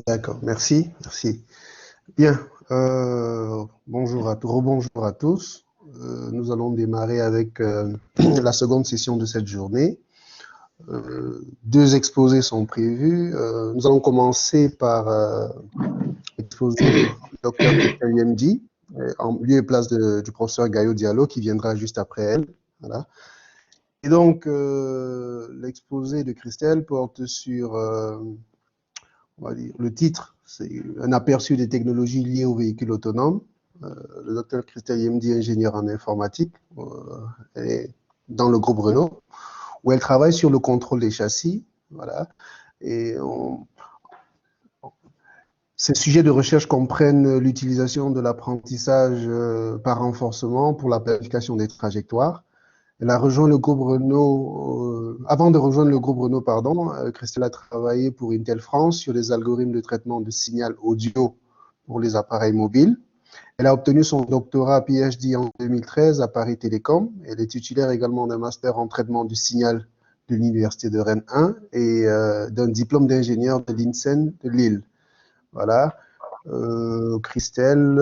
D'accord, merci, merci. Bien, bonjour à tous, rebonjour à tous. Nous allons démarrer avec la seconde session de cette journée. Deux exposés sont prévus. Nous allons commencer par l'exposé du docteur Christian Yemdi, en lieu et place du professeur Gayo Diallo, qui viendra juste après elle. Voilà. Et donc, l'exposé de Christelle porte sur on va dire, le titre, c'est un aperçu des technologies liées aux véhicules autonomes. Le docteur Christian Yemdi, ingénieur en informatique, est dans le groupe Renault, où elle travaille sur le contrôle des châssis. Voilà. Et ces sujets de recherche comprennent l'utilisation de l'apprentissage par renforcement pour la planification des trajectoires. Elle a rejoint le groupe Renault, avant de rejoindre le groupe Renault, pardon, Christelle a travaillé pour Intel France sur les algorithmes de traitement de signal audio pour les appareils mobiles. Elle a obtenu son doctorat PhD en 2013 à Paris Télécom. Elle est titulaire également d'un master en traitement du signal de l'Université de Rennes 1 et d'un diplôme d'ingénieur de l'INSEN de Lille. Voilà. Christelle,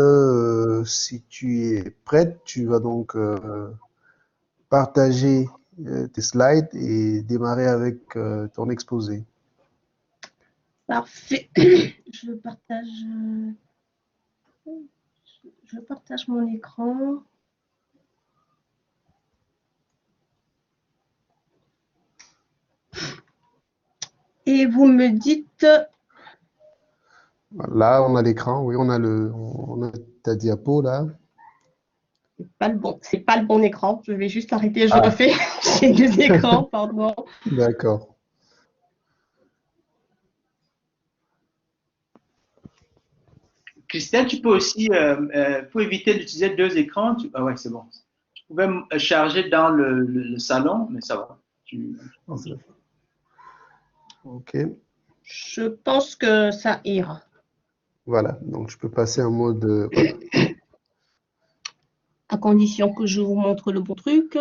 si tu es prête, tu vas donc partager tes slides et démarrer avec ton exposé. Parfait. Je partage mon écran. Et vous me dites. Là, on a l'écran, oui, on a ta diapo là. C'est pas le bon écran. Je vais juste arrêter. Je Ah. refais. J'ai deux écrans, pardon. D'accord. Christelle, tu peux aussi, pour éviter d'utiliser deux écrans, ah ouais, c'est bon. Tu pouvais me charger dans le salon, mais ça va. Ok. Je pense que ça ira. Voilà, donc je peux passer en mode. Voilà. À condition que je vous montre le bon truc.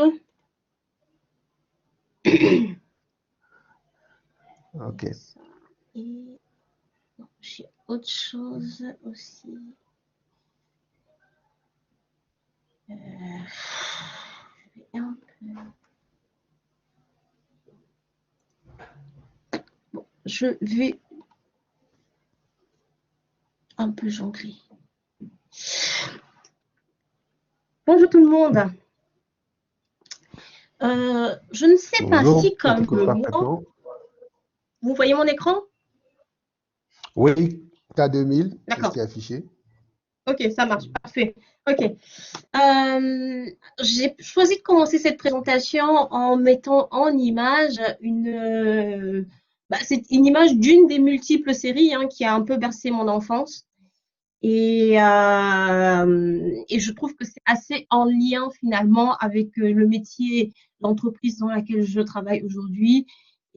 Ok. Et j'ai autre chose aussi. Un peu. Bon, je vais un peu jongler. Bonjour tout le monde. Je ne sais Bonjour, pas si comme parfaitement. Vous voyez mon écran? Oui, K2000, c'est ce D'accord. qui est affiché. Ok, ça marche, parfait. Ok. J'ai choisi de commencer cette présentation en mettant en image c'est une image d'une des multiples séries qui a un peu bercé mon enfance. Et je trouve que c'est assez en lien finalement avec le métier, l'entreprise dans laquelle je travaille aujourd'hui.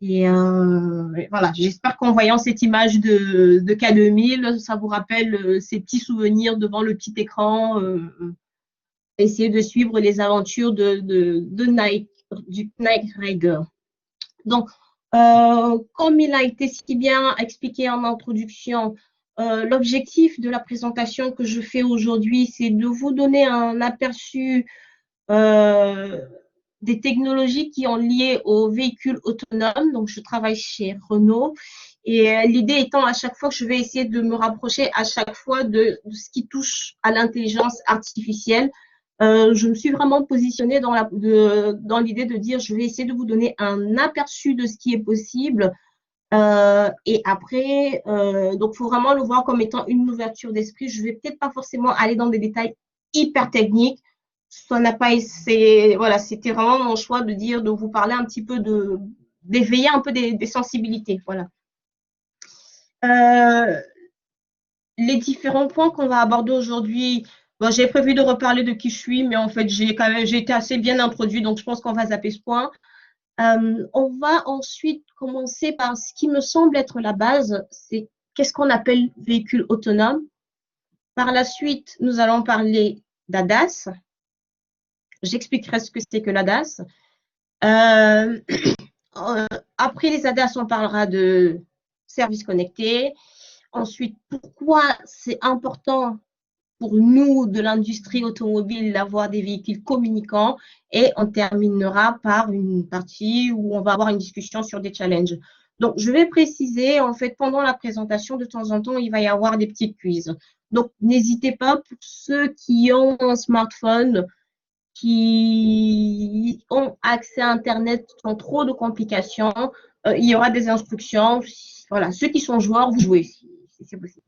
Et voilà, j'espère qu'en voyant cette image de K2000, ça vous rappelle ces petits souvenirs devant le petit écran, essayer de suivre les aventures de Nike, du Knight Rider. Donc, comme il a été si bien expliqué en introduction, l'objectif de la présentation que je fais aujourd'hui, c'est de vous donner un aperçu des technologies qui ont lié aux véhicules autonomes. Donc, je travaille chez Renault. Et l'idée étant à chaque fois que je vais essayer de me rapprocher à chaque fois de ce qui touche à l'intelligence artificielle. Je me suis vraiment positionnée dans l'idée de dire je vais essayer de vous donner un aperçu de ce qui est possible. Et après, donc, il faut vraiment le voir comme étant une ouverture d'esprit. Je ne vais peut-être pas forcément aller dans des détails hyper techniques. Ça n'a pas essayé, voilà, c'était vraiment mon choix de dire, de vous parler un petit peu d'éveiller un peu des sensibilités. Voilà. Les différents points qu'on va aborder aujourd'hui, j'ai prévu de reparler de qui je suis, mais en fait, j'ai été assez bien introduit, donc je pense qu'on va zapper ce point. On va ensuite commencer par ce qui me semble être la base, c'est qu'est-ce qu'on appelle véhicule autonome. Par la suite, nous allons parler d'ADAS. J'expliquerai ce que c'est que l'ADAS. Après les ADAS, on parlera de services connectés. Ensuite, pourquoi c'est important pour nous de l'industrie automobile d'avoir des véhicules communicants, et on terminera par une partie où on va avoir une discussion sur des challenges. Donc, je vais préciser, en fait, pendant la présentation, de temps en temps, il va y avoir des petits quiz. Donc, n'hésitez pas, pour ceux qui ont un smartphone, qui ont accès à Internet sans trop de complications, il y aura des instructions. Voilà, ceux qui sont joueurs, vous jouez si c'est possible.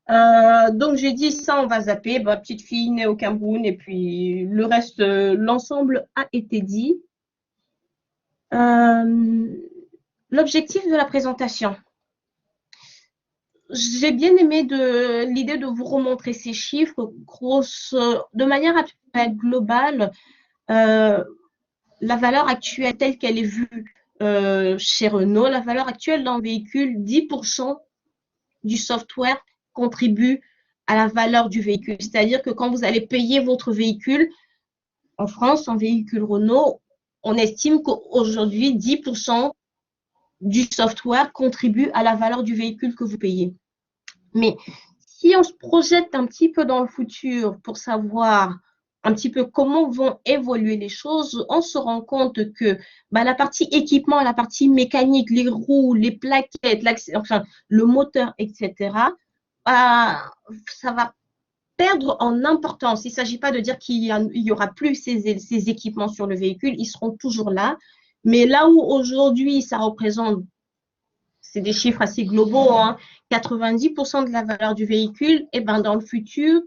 Donc, j'ai dit ça, on va zapper. Bah, petite fille née au Cameroun, et puis le reste, l'ensemble a été dit. L'objectif de la présentation. J'ai bien aimé l'idée de vous remontrer ces chiffres de manière à peu près globale. La valeur actuelle telle qu'elle est vue chez Renault, la valeur actuelle d'un véhicule, 10% du software contribue à la valeur du véhicule. C'est-à-dire que quand vous allez payer votre véhicule, en France, un véhicule Renault, on estime qu'aujourd'hui, 10% du software contribue à la valeur du véhicule que vous payez. Mais si on se projette un petit peu dans le futur pour savoir un petit peu comment vont évoluer les choses, on se rend compte que la partie équipement, la partie mécanique, les roues, les plaquettes, enfin, le moteur, etc., ça va perdre en importance. Il ne s'agit pas de dire qu'il y aura plus ces équipements sur le véhicule, ils seront toujours là. Mais là où aujourd'hui, ça représente, c'est des chiffres assez globaux, hein, 90% de la valeur du véhicule, et dans le futur,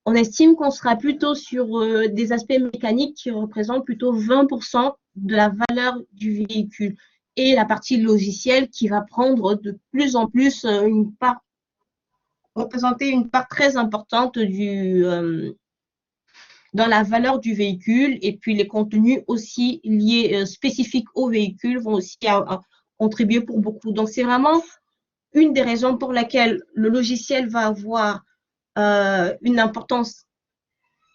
on estime qu'on sera plutôt sur des aspects mécaniques qui représentent plutôt 20% de la valeur du véhicule. Et la partie logicielle qui va prendre de plus en plus représenter une part très importante dans la valeur du véhicule. Et puis les contenus aussi liés, spécifiques au véhicule, vont aussi contribuer pour beaucoup. Donc c'est vraiment une des raisons pour laquelle le logiciel va avoir une importance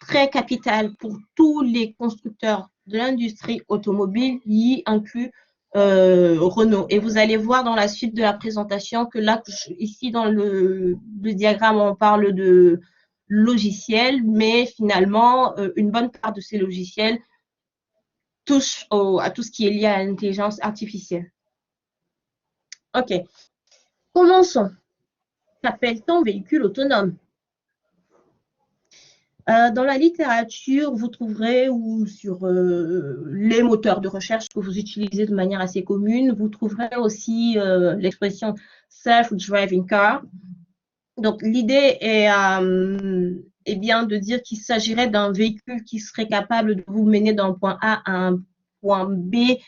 très capitale pour tous les constructeurs de l'industrie automobile, y inclut Renault. Et vous allez voir dans la suite de la présentation que là, ici dans le diagramme, on parle de logiciels, mais finalement, une bonne part de ces logiciels touche à tout ce qui est lié à l'intelligence artificielle. OK. Commençons. Qu'appelle-t-on véhicule autonome? Dans la littérature, vous trouverez, ou sur les moteurs de recherche que vous utilisez de manière assez commune, vous trouverez aussi l'expression self-driving car. Donc, l'idée est bien de dire qu'il s'agirait d'un véhicule qui serait capable de vous mener d'un point A à un point B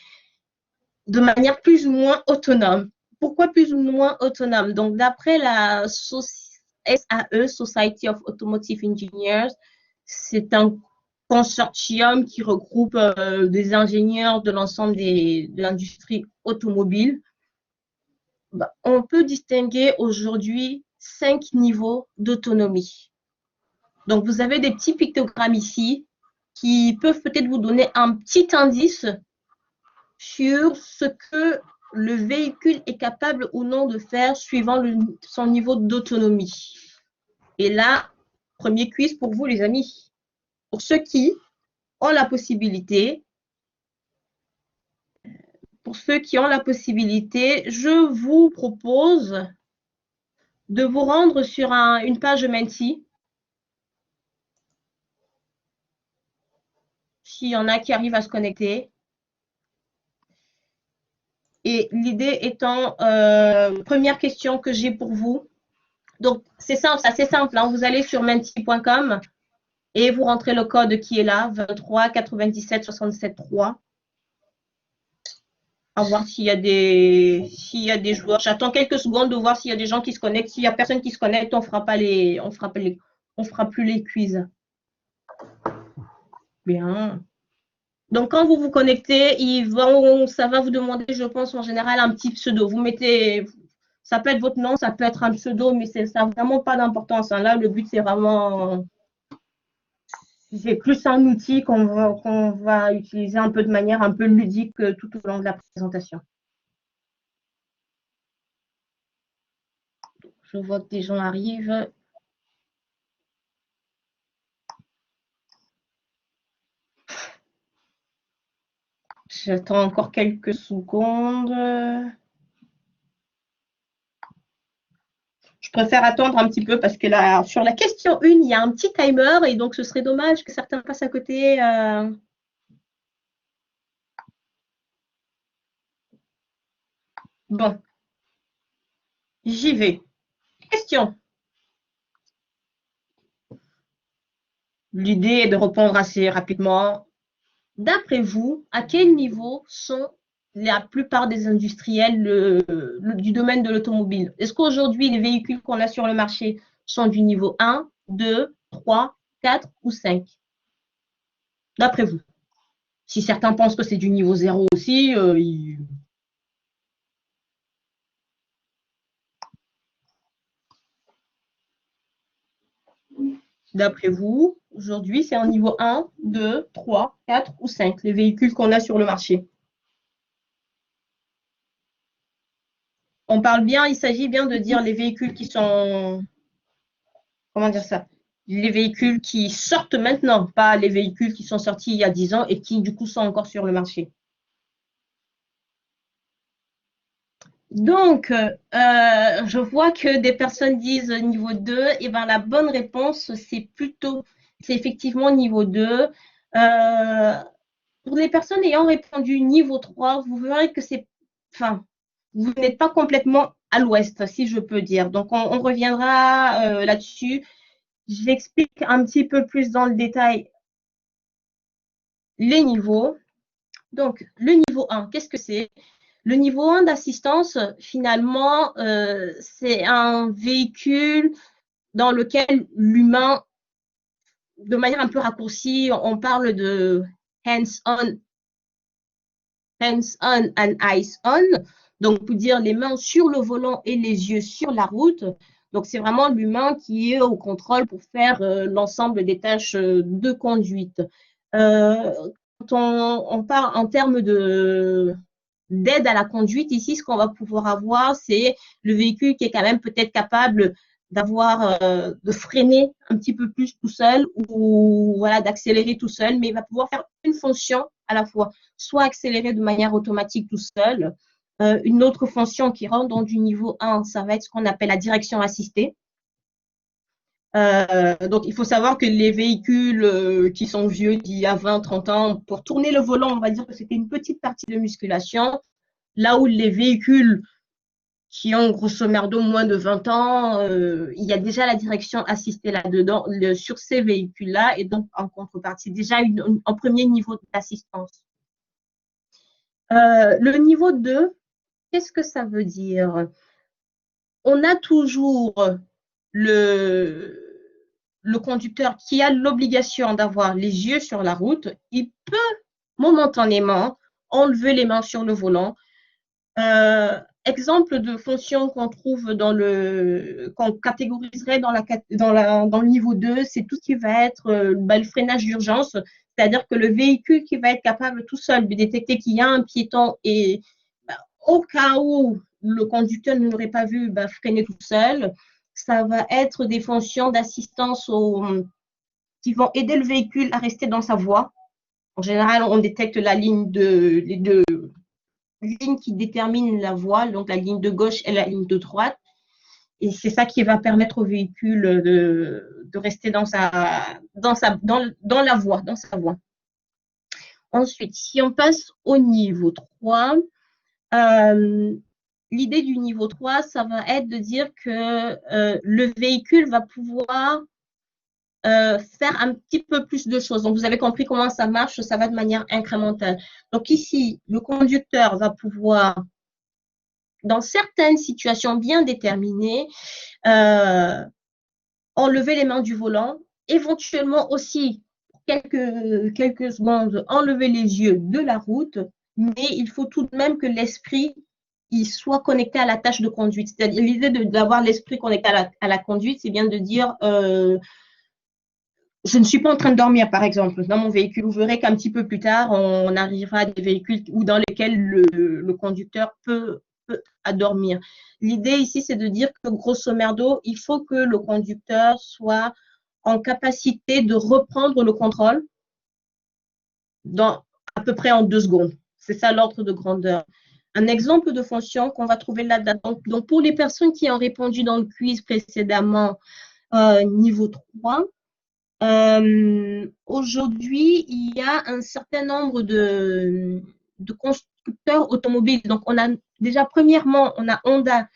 de manière plus ou moins autonome. Pourquoi plus ou moins autonome? Donc, d'après la SAE, Society of Automotive Engineers, c'est un consortium qui regroupe des ingénieurs de l'ensemble de l'industrie automobile. On peut distinguer aujourd'hui 5 niveaux d'autonomie. Donc, vous avez des petits pictogrammes ici qui peuvent peut-être vous donner un petit indice sur ce que le véhicule est capable ou non de faire suivant son niveau d'autonomie. Et là, premier quiz pour vous, les amis. Pour ceux qui ont la possibilité, je vous propose de vous rendre sur une page Menti. S'il y en a qui arrivent à se connecter. Et l'idée étant, première question que j'ai pour vous. Donc, c'est simple, c'est assez simple. Hein. Vous allez sur menti.com et vous rentrez le code qui est là, 23 97 67 3. À voir s'il y a des joueurs. J'attends quelques secondes de voir s'il y a des gens qui se connectent. S'il n'y a personne qui se connecte, on fera plus les quiz. Bien. Donc, quand vous vous connectez, ça va vous demander, je pense, en général, un petit pseudo. Vous mettez, ça peut être votre nom, ça peut être un pseudo, mais ça n'a vraiment pas d'importance. Hein. Là, le but, c'est vraiment, c'est plus un outil qu'on va utiliser un peu de manière un peu ludique tout au long de la présentation. Je vois que des gens arrivent. J'attends encore quelques secondes. Je préfère attendre un petit peu parce que là, sur la question 1, il y a un petit timer et donc ce serait dommage que certains passent à côté. Bon, j'y vais. Question. L'idée est de répondre assez rapidement. D'après vous, à quel niveau sont la plupart des industriels du domaine de l'automobile? Est-ce qu'aujourd'hui, les véhicules qu'on a sur le marché sont du niveau 1, 2, 3, 4 ou 5? D'après vous. Si certains pensent que c'est du niveau 0 aussi, d'après vous, aujourd'hui, c'est en niveau 1, 2, 3, 4 ou 5, les véhicules qu'on a sur le marché. On parle bien, il s'agit bien de dire les véhicules qui sont, comment dire ça, les véhicules qui sortent maintenant, pas les véhicules qui sont sortis il y a 10 ans et qui du coup sont encore sur le marché. Donc, je vois que des personnes disent niveau 2, et bien la bonne réponse, c'est effectivement niveau 2. Pour les personnes ayant répondu niveau 3, vous verrez que vous n'êtes pas complètement à l'ouest, si je peux dire. Donc, on reviendra là-dessus. J'explique un petit peu plus dans le détail les niveaux. Donc, le niveau 1, qu'est-ce que c'est? Le niveau 1 d'assistance, finalement, c'est un véhicule dans lequel l'humain, de manière un peu raccourcie, on parle de hands-on and eyes-on, donc pour dire les mains sur le volant et les yeux sur la route. Donc, c'est vraiment l'humain qui est au contrôle pour faire l'ensemble des tâches de conduite. Quand on parle en termes d'aide à la conduite, ici, ce qu'on va pouvoir avoir, c'est le véhicule qui est quand même peut-être capable de freiner un petit peu plus tout seul ou voilà, d'accélérer tout seul, mais il va pouvoir faire une fonction à la fois, soit accélérer de manière automatique tout seul. Une autre fonction qui rentre dans du niveau 1, ça va être ce qu'on appelle la direction assistée. Donc, il faut savoir que les véhicules qui sont vieux, d'il y a 20, 30 ans, pour tourner le volant, on va dire que c'était une petite partie de musculation. Là où les véhicules qui ont grosso merdo moins de 20 ans, il y a déjà la direction assistée là-dedans, sur ces véhicules-là, et donc en contrepartie, déjà un premier niveau d'assistance. Le niveau 2, qu'est-ce que ça veut dire? On a toujours le conducteur qui a l'obligation d'avoir les yeux sur la route. Il peut momentanément enlever les mains sur le volant. Exemple de fonction qu'on trouve qu'on catégoriserait dans le niveau 2, c'est tout ce qui va être le freinage d'urgence, c'est-à-dire que le véhicule qui va être capable tout seul de détecter qu'il y a un piéton et au cas où le conducteur ne l'aurait pas vu, freiner tout seul. Ça va être des fonctions d'assistance qui vont aider le véhicule à rester dans sa voie. En général, on détecte les deux lignes qui déterminent la voie, donc la ligne de gauche et la ligne de droite. Et c'est ça qui va permettre au véhicule de rester dans la voie, dans sa voie. Ensuite, si on passe au niveau 3, l'idée du niveau 3, ça va être de dire que le véhicule va pouvoir faire un petit peu plus de choses. Donc, vous avez compris comment ça marche, ça va de manière incrémentale. Donc, ici, le conducteur va pouvoir, dans certaines situations bien déterminées, enlever les mains du volant, éventuellement aussi, quelques secondes, enlever les yeux de la route, mais il faut tout de même que l'esprit soit connecté à la tâche de conduite. C'est-à-dire, l'idée d'avoir l'esprit connecté à la conduite, c'est bien de dire je ne suis pas en train de dormir, par exemple, dans mon véhicule. Vous verrez qu'un petit peu plus tard, on arrivera à des véhicules dans lesquels le conducteur peut peu à dormir. L'idée ici, c'est de dire que grosso merdo, il faut que le conducteur soit en capacité de reprendre le contrôle à peu près en 2 secondes. C'est ça l'ordre de grandeur. Un exemple de fonction qu'on va trouver là-dedans. Donc, pour les personnes qui ont répondu dans le quiz précédemment, niveau 3, aujourd'hui, il y a un certain nombre de constructeurs automobiles. Donc, on a déjà, premièrement, on a Honda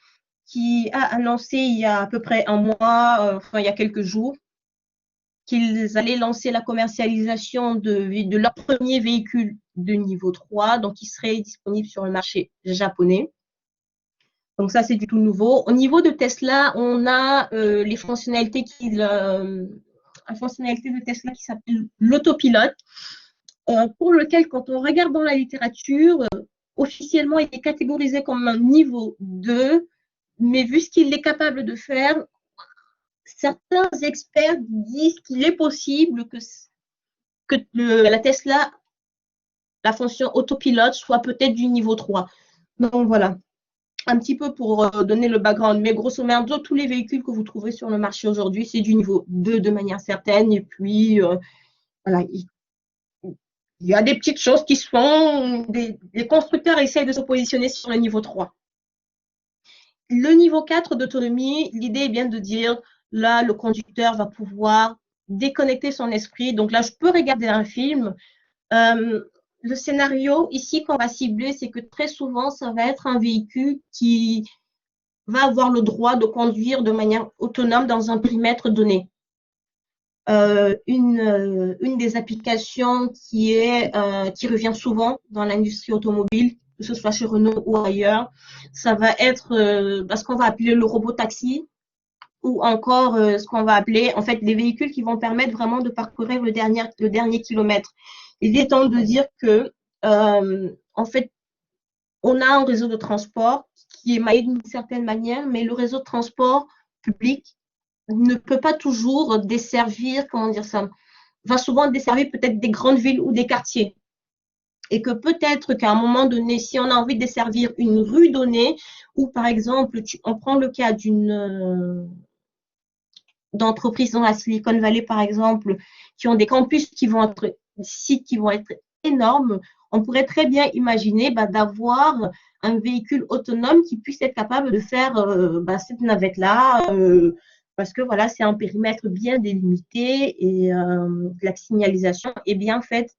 qui a annoncé il y a à peu près un mois, enfin, il y a quelques jours, qu'ils allaient lancer la commercialisation de leur premier véhicule de niveau 3, donc qui serait disponible sur le marché japonais. Donc ça, c'est du tout nouveau. Au niveau de Tesla, on a les fonctionnalités la fonctionnalité de Tesla qui s'appelle l'autopilote, pour lequel, quand on regarde dans la littérature, officiellement, il est catégorisé comme un niveau 2, mais vu ce qu'il est capable de faire, certains experts disent qu'il est possible que la Tesla, la fonction autopilote, soit peut-être du niveau 3. Donc voilà, un petit peu pour donner le background. Mais grosso merdo, tous les véhicules que vous trouverez sur le marché aujourd'hui, c'est du niveau 2 de manière certaine. Et puis, voilà, il y a des petites choses qui se font. Les constructeurs essayent de se positionner sur le niveau 3. Le niveau 4 d'autonomie, l'idée est bien de dire, là, le conducteur va pouvoir déconnecter son esprit. Donc là, je peux regarder un film. Le scénario ici qu'on va cibler, c'est que très souvent, ça va être un véhicule qui va avoir le droit de conduire de manière autonome dans un périmètre donné. Une des applications qui revient souvent dans l'industrie automobile, que ce soit chez Renault ou ailleurs, ça va être ce qu'on va appeler le robot-taxi, ou encore ce qu'on va appeler en fait des véhicules qui vont permettre vraiment de parcourir le dernier kilomètre. Il est temps de dire que en fait, on a un réseau de transport qui est maillé d'une certaine manière, mais le réseau de transport public ne peut pas toujours desservir, comment dire ça, va souvent desservir peut-être des grandes villes ou des quartiers. Et que peut-être qu'à un moment donné, si on a envie de desservir une rue donnée, ou par exemple, on prend le cas d'entreprises dans la Silicon Valley, par exemple, qui ont des campus qui vont être sites qui vont être énormes, on pourrait très bien imaginer d'avoir un véhicule autonome qui puisse être capable de faire cette navette-là, parce que voilà, c'est un périmètre bien délimité et la signalisation est bien faite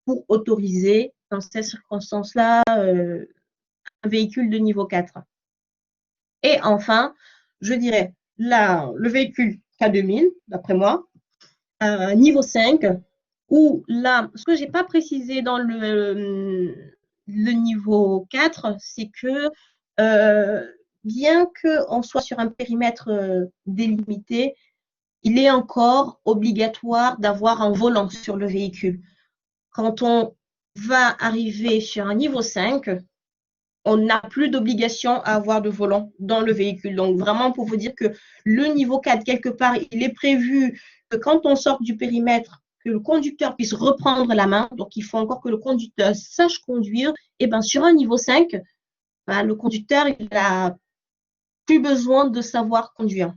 pour autoriser, dans ces circonstances-là, un véhicule de niveau 4. Et enfin, je dirais, là, le véhicule K2000, d'après moi, niveau 5, où là, ce que je n'ai pas précisé dans le niveau 4, c'est que bien qu'on soit sur un périmètre délimité, il est encore obligatoire d'avoir un volant sur le véhicule. Quand on va arriver sur un niveau 5, on n'a plus d'obligation à avoir de volant dans le véhicule. Donc, vraiment, pour vous dire que le niveau 4, quelque part, il est prévu que quand on sort du périmètre, que le conducteur puisse reprendre la main. Donc, il faut encore que le conducteur sache conduire. Et bien, sur un niveau 5, le conducteur, il n'a plus besoin de savoir conduire.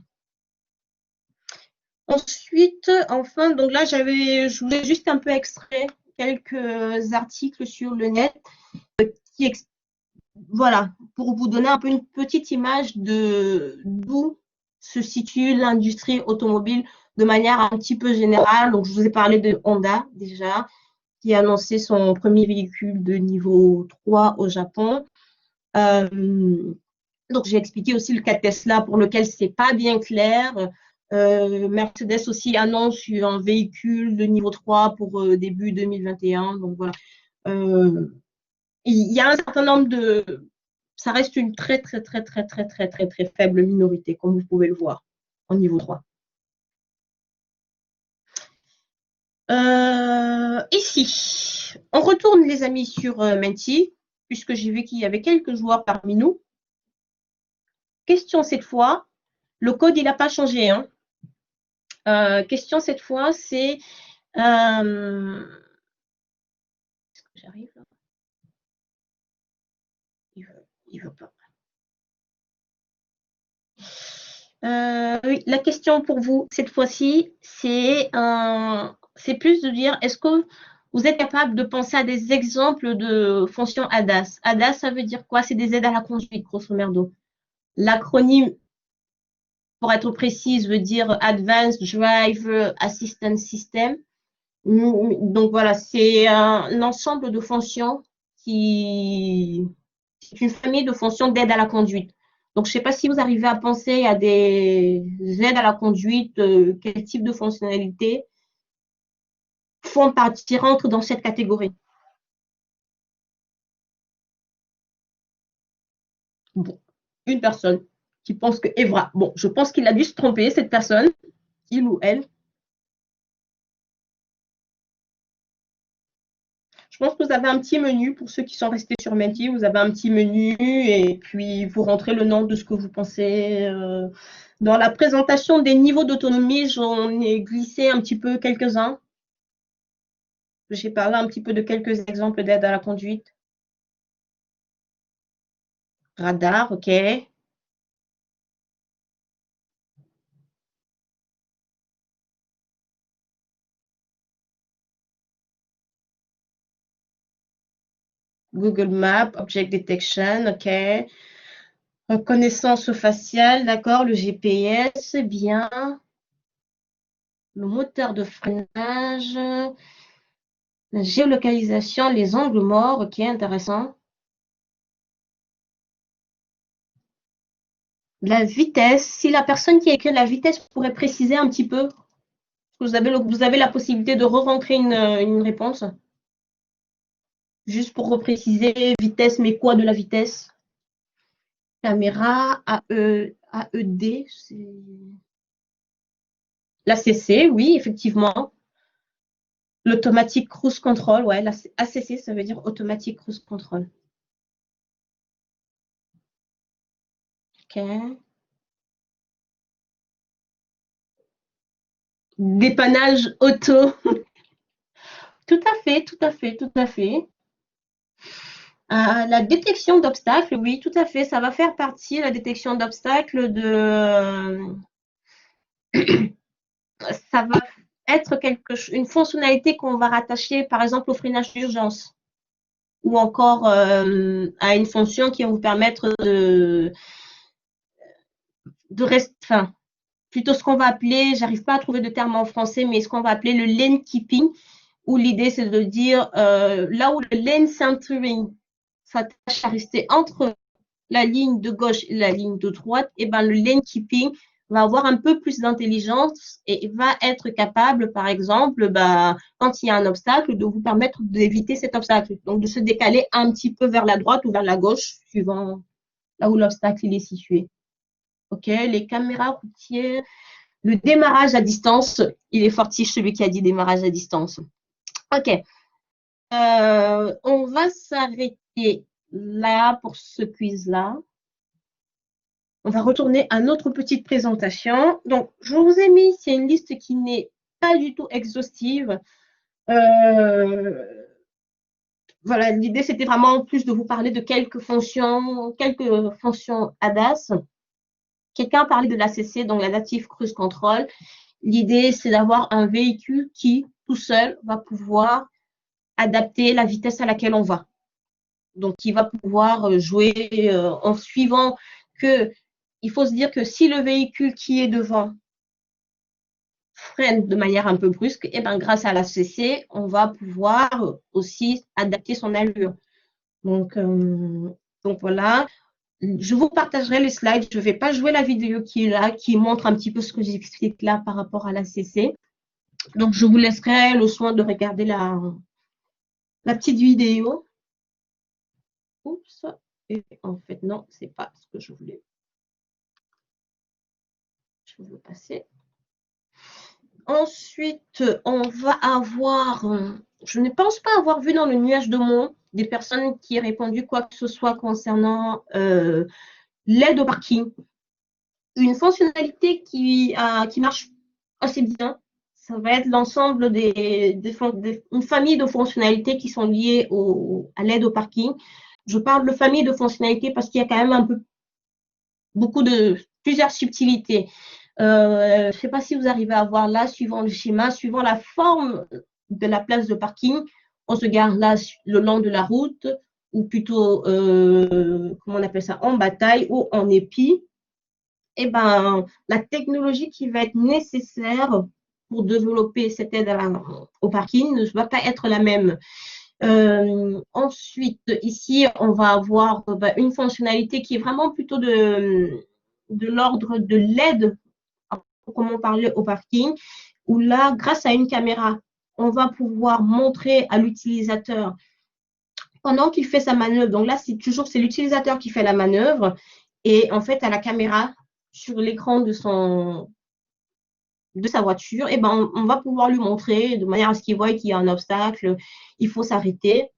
Ensuite, enfin, donc là, je voulais juste un peu extraire quelques articles sur le net qui expliquent, voilà, pour vous donner un peu une petite image d'où se situe l'industrie automobile de manière un petit peu générale. Donc, je vous ai parlé de Honda déjà, qui a annoncé son premier véhicule de niveau 3 au Japon. Donc, j'ai expliqué aussi le cas de Tesla pour lequel c'est pas bien clair. Mercedes aussi annonce un véhicule de niveau 3 pour début 2021. Donc, voilà. Il y a un certain nombre de... Ça reste une très, très, très, très, très, très, très, très faible minorité, comme vous pouvez le voir, en niveau 3. Ici, on retourne, les amis, sur Menti, puisque j'ai vu qu'il y avait quelques joueurs parmi nous. Question cette fois, le code, il n'a pas changé. Hein. Question cette fois, c'est... Est-ce que j'arrive là? Il veut pas. Oui, la question pour vous, cette fois-ci, c'est plus de dire, est-ce que vous êtes capable de penser à des exemples de fonctions ADAS? ADAS, ça veut dire quoi? C'est des aides à la conduite, grosso merdo. L'acronyme, pour être précise, veut dire Advanced Driver Assistance System. Donc voilà, c'est un ensemble de fonctions qui... C'est une famille de fonctions d'aide à la conduite. Donc, je ne sais pas si vous arrivez à penser à des aides à la conduite, quel type de fonctionnalités font partie, rentrent dans cette catégorie. Bon, une personne qui pense que Evra, bon, je pense qu'il a dû se tromper, cette personne, il ou elle. Je pense que vous avez un petit menu pour ceux qui sont restés sur Menti. Vous avez un petit menu et puis vous rentrez le nom de ce que vous pensez. Dans la présentation des niveaux d'autonomie, j'en ai glissé un petit peu quelques-uns. J'ai parlé un petit peu de quelques exemples d'aide à la conduite. Radar, OK. Google Maps, Object Detection, OK. Reconnaissance faciale, d'accord. Le GPS, c'est bien. Le moteur de freinage. La géolocalisation, les angles morts, OK, intéressant. La vitesse, si la personne qui a écrit la vitesse pourrait préciser un petit peu, vous avez la possibilité de re-rentrer une réponse. Juste pour repréciser, vitesse, mais quoi de la vitesse? Caméra, AED, c'est... L'ACC, oui, effectivement. L'automatic cruise control, ouais, l'ACC, ça veut dire automatic cruise control. OK. Dépannage auto. Tout à fait, tout à fait, tout à fait. La détection d'obstacles, oui, tout à fait. Ça va faire partie, la détection d'obstacles, ça va être une fonctionnalité qu'on va rattacher, par exemple, au freinage d'urgence ou encore à une fonction qui va vous permettre de rester, enfin, plutôt ce qu'on va appeler, j'arrive pas à trouver de terme en français, mais ce qu'on va appeler le lane keeping, où l'idée c'est de dire là où le lane centering s'attache à rester entre la ligne de gauche et la ligne de droite, et ben le lane keeping va avoir un peu plus d'intelligence et va être capable, par exemple, quand il y a un obstacle, de vous permettre d'éviter cet obstacle. Donc, de se décaler un petit peu vers la droite ou vers la gauche, suivant là où l'obstacle est situé. OK, les caméras routières, le démarrage à distance, il est fortiche celui qui a dit démarrage à distance. OK, on va s'arrêter là pour ce quiz-là. On va retourner à notre petite présentation. Donc, je vous ai mis, c'est une liste qui n'est pas du tout exhaustive. Voilà, l'idée, c'était vraiment en plus de vous parler de quelques fonctions ADAS. Quelqu'un a parlé de l'ACC, donc l'Adaptive Cruise Control. L'idée, c'est d'avoir un véhicule qui, tout seul, va pouvoir adapter la vitesse à laquelle on va. Donc, il va pouvoir jouer en suivant que il faut se dire que si le véhicule qui est devant freine de manière un peu brusque, et ben, grâce à l'ACC, on va pouvoir aussi adapter son allure. Donc voilà, je vous partagerai les slides. Je ne vais pas jouer la vidéo qui est là, qui montre un petit peu ce que j'explique là par rapport à l'ACC. Donc, je vous laisserai le soin de regarder la petite vidéo. Oups, et en fait, non, ce n'est pas ce que je voulais. Je veux passer. Ensuite, on va avoir, je ne pense pas avoir vu dans le nuage de mots des personnes qui aient répondu quoi que ce soit concernant l'aide au parking. Une fonctionnalité qui marche assez bien, ça va être l'ensemble une famille de fonctionnalités qui sont liées à l'aide au parking. Je parle de famille de fonctionnalités parce qu'il y a quand même beaucoup de plusieurs subtilités. Je ne sais pas si vous arrivez à voir là, suivant le schéma, suivant la forme de la place de parking, on se gare là le long de la route, ou plutôt, comment on appelle ça, en bataille ou en épi. Eh ben, la technologie qui va être nécessaire pour développer cette aide au parking ne va pas être la même. Ensuite, ici, on va avoir une fonctionnalité qui est vraiment plutôt de l'ordre de l'aide, comme on parlait au parking, où là, grâce à une caméra, on va pouvoir montrer à l'utilisateur pendant qu'il fait sa manœuvre. Donc là, c'est l'utilisateur qui fait la manœuvre et en fait, à la caméra, sur l'écran de sa voiture, et ben, on va pouvoir lui montrer de manière à ce qu'il voit qu'il y a un obstacle, il faut s'arrêter.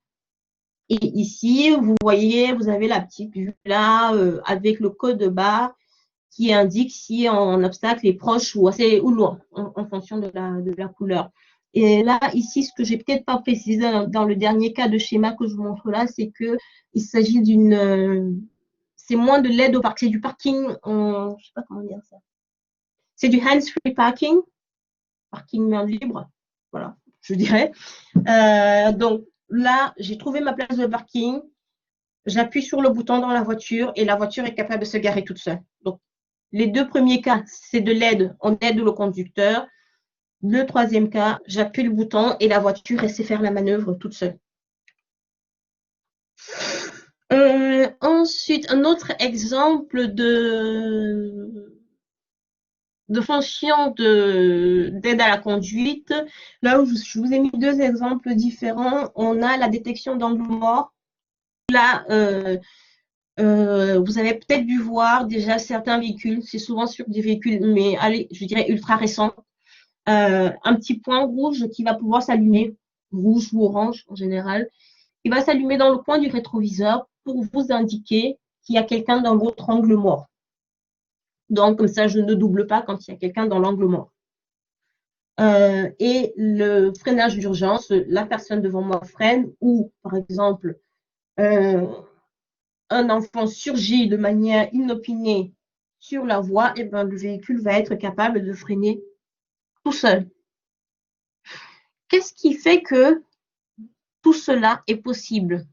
Et ici, vous voyez, vous avez la petite vue là avec le code barre qui indique si un obstacle est proche ou assez ou loin en fonction de la couleur. Et là, ici, ce que j'ai peut-être pas précisé dans le dernier cas de schéma que je vous montre là, c'est que il s'agit c'est moins de l'aide au parking, c'est du parking, je sais pas comment dire ça. C'est du hands-free parking main libre, voilà, je dirais. Donc là, j'ai trouvé ma place de parking, j'appuie sur le bouton dans la voiture et la voiture est capable de se garer toute seule. Donc, les deux premiers cas, c'est de l'aide, on aide le conducteur. Le troisième cas, j'appuie le bouton et la voiture sait faire la manœuvre toute seule. Ensuite, un autre exemple de fonction d'aide à la conduite. Là où je vous ai mis deux exemples différents, on a la détection d'angle mort. Là, vous avez peut-être dû voir déjà certains véhicules, c'est souvent sur des véhicules, mais allez, je dirais ultra récents, un petit point rouge qui va pouvoir s'allumer, rouge ou orange en général, qui va s'allumer dans le coin du rétroviseur pour vous indiquer qu'il y a quelqu'un dans votre angle mort. Donc, comme ça, je ne double pas quand il y a quelqu'un dans l'angle mort. Et le freinage d'urgence, la personne devant moi freine ou, par exemple, un enfant surgit de manière inopinée sur la voie, et ben, le véhicule va être capable de freiner tout seul. Qu'est-ce qui fait que tout cela est possible?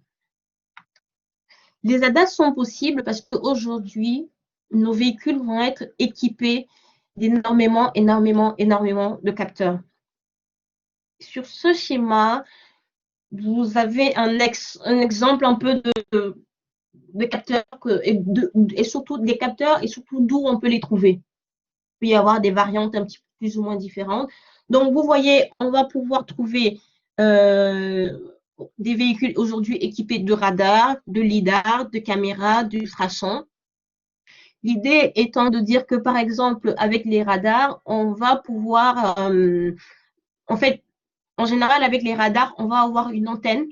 Les ADAS sont possibles parce qu'aujourd'hui, nos véhicules vont être équipés d'énormément de capteurs. Sur ce schéma, vous avez un exemple un peu de capteurs et surtout des capteurs et surtout d'où on peut les trouver. Il peut y avoir des variantes un petit peu plus ou moins différentes. Donc, vous voyez, on va pouvoir trouver des véhicules aujourd'hui équipés de radars, de lidar, de caméras, d'ultrasons. L'idée étant de dire que, par exemple, avec les radars, on va pouvoir, en fait, en général, avec les radars, on va avoir une antenne.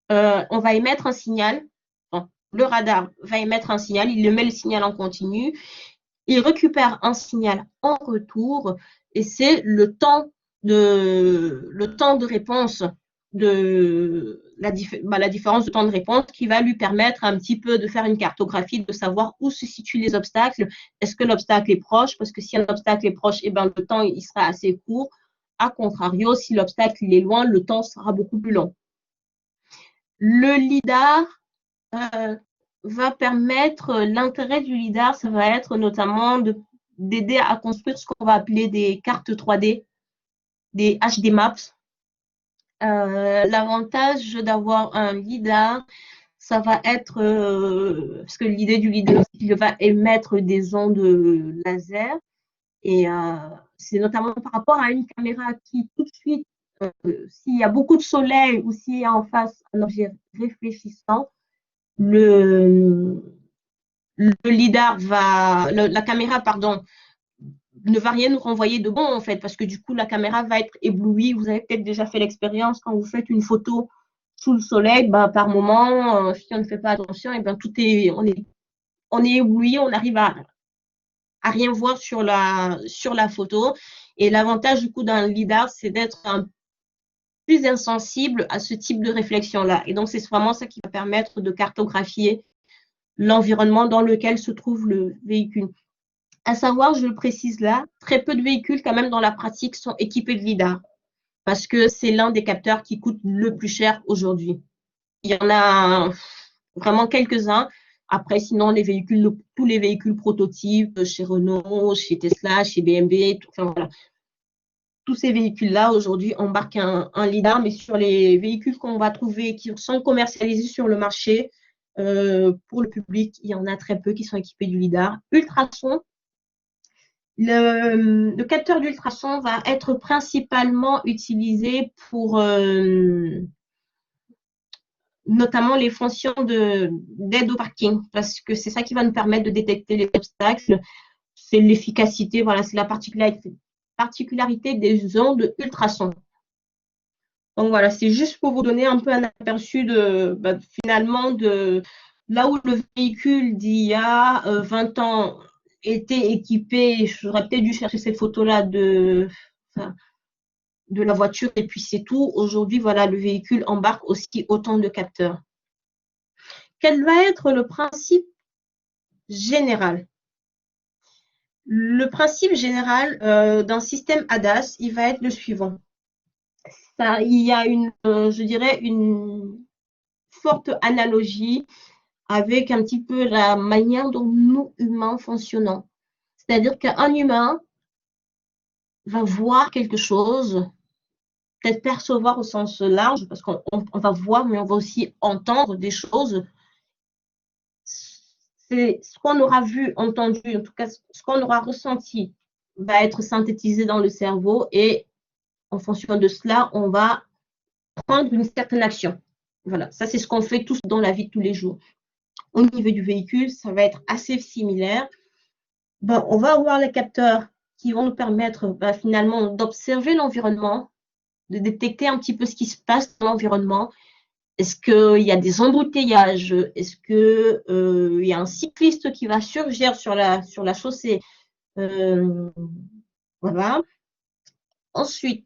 On va émettre un signal. Bon, le radar va émettre un signal, il met le signal en continu. Il récupère un signal en retour et c'est le temps de réponse la différence de temps de réponse qui va lui permettre un petit peu de faire une cartographie, de savoir où se situent les obstacles. Est-ce que l'obstacle est proche? Parce que si un obstacle est proche, eh ben, le temps il sera assez court. A contrario, si l'obstacle est loin, le temps sera beaucoup plus long. Le lidar va permettre, l'intérêt du lidar, ça va être notamment d'aider à construire ce qu'on va appeler des cartes 3D, des HD Maps. L'avantage d'avoir un lidar, ça va être, parce que l'idée du lidar, c'est qu'il va émettre des ondes laser, et c'est notamment par rapport à une caméra qui tout de suite, s'il y a beaucoup de soleil ou s'il y a en face un objet réfléchissant, le lidar la caméra, pardon, ne va rien nous renvoyer de bon en fait, parce que du coup la caméra va être éblouie. Vous avez peut-être déjà fait l'expérience quand vous faites une photo sous le soleil, par moment, si on ne fait pas attention, et on est ébloui, on arrive à rien voir sur la photo. Et l'avantage du coup d'un lidar, c'est d'être plus insensible à ce type de réflexion là. Et donc c'est vraiment ça qui va permettre de cartographier l'environnement dans lequel se trouve le véhicule. À savoir, je le précise là, très peu de véhicules quand même dans la pratique sont équipés de lidar parce que c'est l'un des capteurs qui coûte le plus cher aujourd'hui. Il y en a vraiment quelques-uns. Après, sinon, tous les véhicules prototypes chez Renault, chez Tesla, chez BMW, voilà. Tous ces véhicules-là, aujourd'hui, embarquent un lidar, mais sur les véhicules qu'on va trouver qui sont commercialisés sur le marché, pour le public, il y en a très peu qui sont équipés du lidar. Ultrason, le capteur d'ultrason va être principalement utilisé pour notamment les fonctions d'aide au parking, parce que c'est ça qui va nous permettre de détecter les obstacles. C'est l'efficacité, voilà, c'est la particularité des ondes ultrasons. Donc voilà, c'est juste pour vous donner un peu un aperçu finalement de là où le véhicule d'il y a 20 ans était équipé. J'aurais peut-être dû chercher cette photo-là de la voiture et puis c'est tout. Aujourd'hui, voilà, le véhicule embarque aussi autant de capteurs. Quel va être le principe général? Le principe général d'un système ADAS, il va être le suivant. Il y a je dirais, une forte analogie avec un petit peu la manière dont nous, humains, fonctionnons. C'est-à-dire qu'un humain va voir quelque chose, peut-être percevoir au sens large, parce qu'on va voir, mais on va aussi entendre des choses. C'est ce qu'on aura vu, entendu, en tout cas ce qu'on aura ressenti va être synthétisé dans le cerveau et en fonction de cela, on va prendre une certaine action. Voilà, ça c'est ce qu'on fait tous dans la vie de tous les jours. Au niveau du véhicule, ça va être assez similaire. On va avoir les capteurs qui vont nous permettre finalement d'observer l'environnement, de détecter un petit peu ce qui se passe dans l'environnement. Est-ce qu'il y a des embouteillages? Est-ce qu'il y a un cycliste qui va surgir sur la chaussée? Voilà. Ensuite,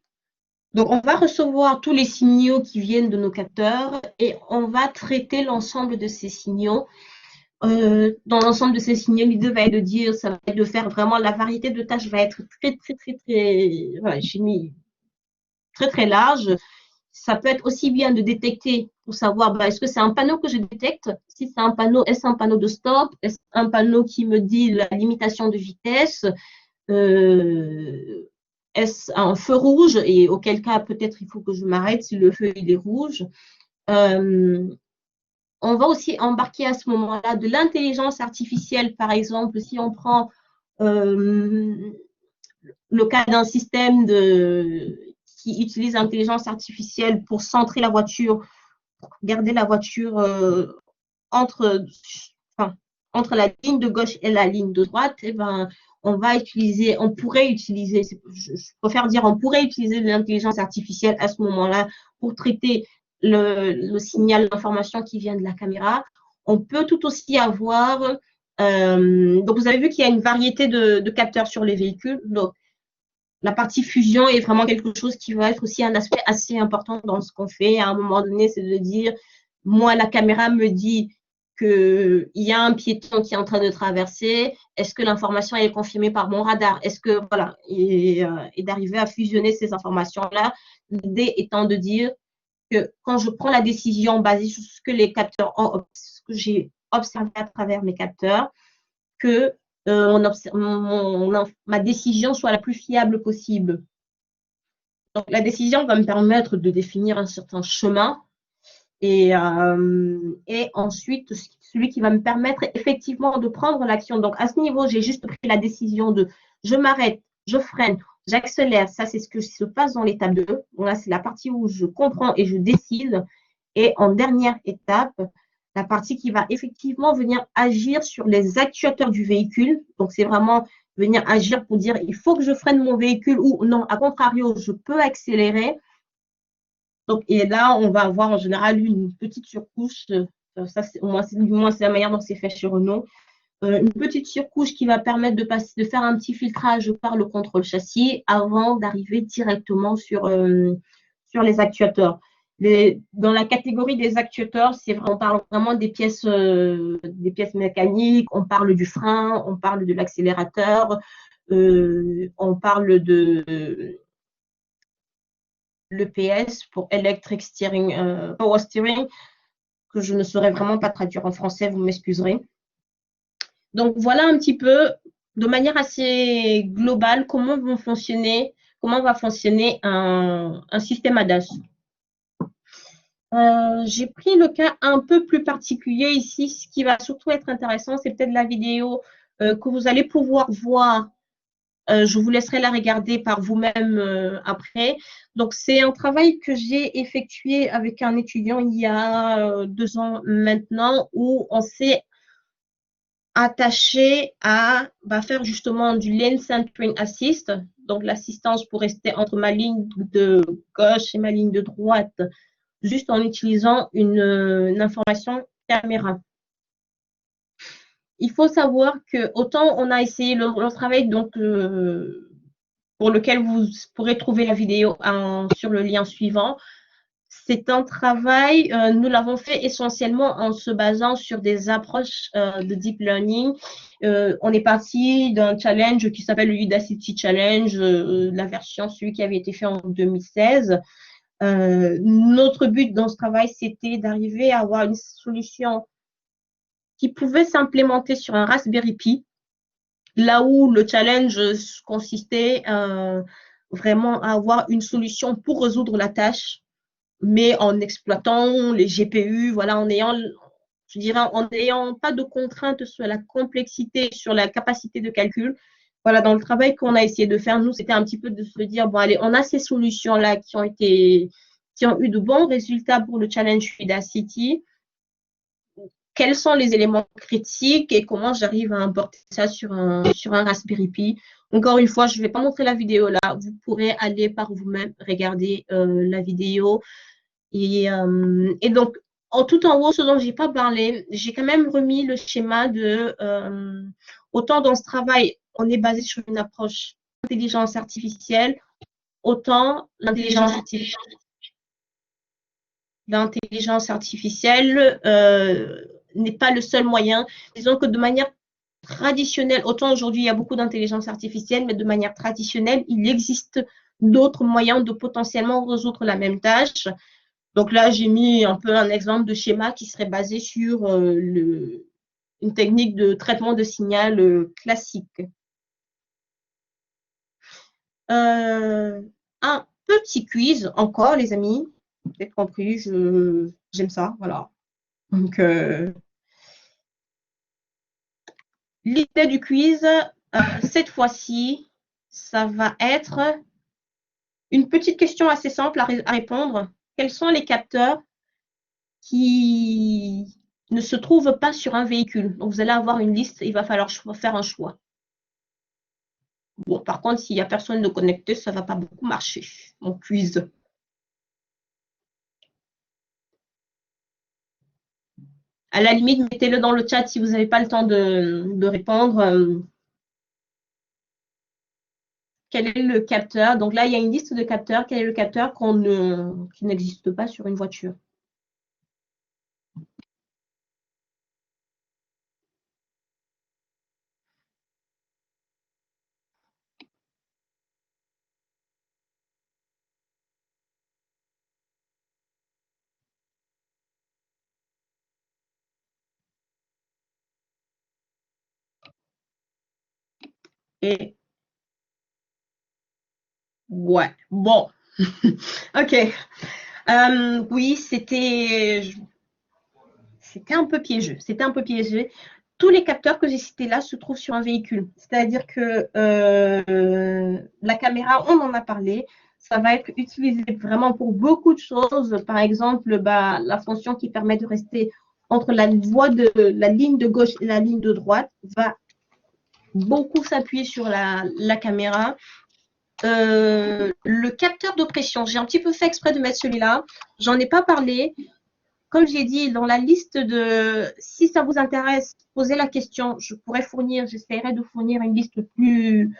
donc on va recevoir tous les signaux qui viennent de nos capteurs et on va traiter l'ensemble de ces signaux. Dans l'ensemble de ces signaux, l'idée va être de dire, ça va être de faire vraiment la variété de tâches va être très, voilà, j'ai mis très, très large. Ça peut être aussi bien de détecter pour savoir, est-ce que c'est un panneau que je détecte? Si c'est un panneau, est-ce un panneau de stop? Est-ce un panneau qui me dit la limitation de vitesse? Est-ce un feu rouge? Et auquel cas, peut-être il faut que je m'arrête si le feu il est rouge. On va aussi embarquer à ce moment-là de l'intelligence artificielle, par exemple, si on prend le cas d'un système qui utilise l'intelligence artificielle pour centrer la voiture, pour garder la voiture entre la ligne de gauche et la ligne de droite, on pourrait utiliser l'intelligence artificielle à ce moment-là pour traiter le signal d'information qui vient de la caméra. On peut tout aussi avoir, donc vous avez vu qu'il y a une variété de capteurs sur les véhicules. Donc, la partie fusion est vraiment quelque chose qui va être aussi un aspect assez important dans ce qu'on fait. À un moment donné, c'est de dire, moi, la caméra me dit qu'il y a un piéton qui est en train de traverser. Est-ce que l'information est confirmée par mon radar? Est-ce que, voilà, et d'arriver à fusionner ces informations-là, l'idée étant de dire que quand je prends la décision basée sur ce que les capteurs ce que j'ai observé à travers mes capteurs, que ma décision soit la plus fiable possible. Donc, la décision va me permettre de définir un certain chemin et ensuite, celui qui va me permettre effectivement de prendre l'action. Donc, à ce niveau, j'ai juste pris la décision de je m'arrête, je freine, j'accélère. Ça, c'est ce que se passe dans l'étape 2. Donc là, c'est la partie où je comprends et je décide. Et en dernière étape, la partie qui va effectivement venir agir sur les actuateurs du véhicule. Donc, c'est vraiment venir agir pour dire il faut que je freine mon véhicule ou non, à contrario, je peux accélérer. Donc, et là, on va avoir en général une petite surcouche. Ça, du moins, c'est la manière dont c'est fait chez Renault. Une petite surcouche qui va permettre de faire un petit filtrage par le contrôle châssis avant d'arriver directement sur les actuateurs. Dans la catégorie des actuateurs, on parle vraiment des pièces mécaniques, on parle du frein, on parle de l'accélérateur, on parle de l'EPS pour Electric Steering, Power Steering, que je ne saurais vraiment pas traduire en français, vous m'excuserez. Donc voilà un petit peu, de manière assez globale, comment va fonctionner un système ADAS. J'ai pris le cas un peu plus particulier ici. Ce qui va surtout être intéressant, c'est peut-être la vidéo que vous allez pouvoir voir. Je vous laisserai la regarder par vous-même après. Donc, c'est un travail que j'ai effectué avec un étudiant il y a 2 ans maintenant, où on s'est attaché à faire justement du lane centering assist, donc l'assistance pour rester entre ma ligne de gauche et ma ligne de droite, juste en utilisant une information caméra. Il faut savoir que autant on a essayé le travail donc, pour lequel vous pourrez trouver la vidéo sur le lien suivant. C'est un travail, nous l'avons fait essentiellement en se basant sur des approches de deep learning. On est parti d'un challenge qui s'appelle le Udacity Challenge, la version, celui qui avait été fait en 2016. Notre but dans ce travail, c'était d'arriver à avoir une solution qui pouvait s'implémenter sur un Raspberry Pi, là où le challenge consistait vraiment à avoir une solution pour résoudre la tâche, mais en exploitant les GPU, voilà, en n'ayant pas de contraintes sur la complexité, sur la capacité de calcul. Voilà, dans le travail qu'on a essayé de faire, nous, c'était un petit peu de se dire, bon, allez, on a ces solutions-là qui ont eu de bons résultats pour le challenge Udacity. Quels sont les éléments critiques et comment j'arrive à importer ça sur un Raspberry Pi. Encore une fois, je ne vais pas montrer la vidéo là. Vous pourrez aller par vous-même regarder la vidéo. Et donc, tout en haut, ce dont je n'ai pas parlé, j'ai quand même remis le schéma de autant dans ce travail, on est basé sur une approche d'intelligence artificielle, autant l'intelligence artificielle n'est pas le seul moyen. Disons que de manière traditionnelle, autant aujourd'hui il y a beaucoup d'intelligence artificielle, mais de manière traditionnelle, il existe d'autres moyens de potentiellement résoudre la même tâche. Donc là, j'ai mis un peu un exemple de schéma qui serait basé sur une technique de traitement de signal classique. Un petit quiz encore, les amis. Vous avez compris, j'aime ça, voilà. Donc, l'idée du quiz, cette fois-ci, ça va être une petite question assez simple à répondre. Quels sont les capteurs qui ne se trouvent pas sur un véhicule? Donc, vous allez avoir une liste, il va falloir faire un choix. Bon, par contre, s'il n'y a personne de connecté, ça ne va pas beaucoup marcher, mon quiz. À la limite, mettez-le dans le chat si vous n'avez pas le temps de répondre. Quel est le capteur? Donc là, il y a une liste de capteurs. Quel est le capteur qui n'existe pas sur une voiture? Et ouais, bon. OK. Oui, c'était un peu piégeux. C'était un peu piégeux. Tous les capteurs que j'ai cités là se trouvent sur un véhicule. C'est-à-dire que la caméra, on en a parlé, ça va être utilisé vraiment pour beaucoup de choses. Par exemple, la fonction qui permet de rester entre la ligne de gauche et la ligne de droite va beaucoup s'appuyer sur la caméra. Le capteur de pression, j'ai un petit peu fait exprès de mettre celui-là. J'en ai pas parlé. Comme j'ai dit, dans la liste si ça vous intéresse, posez la question. J'essaierai de fournir une liste plus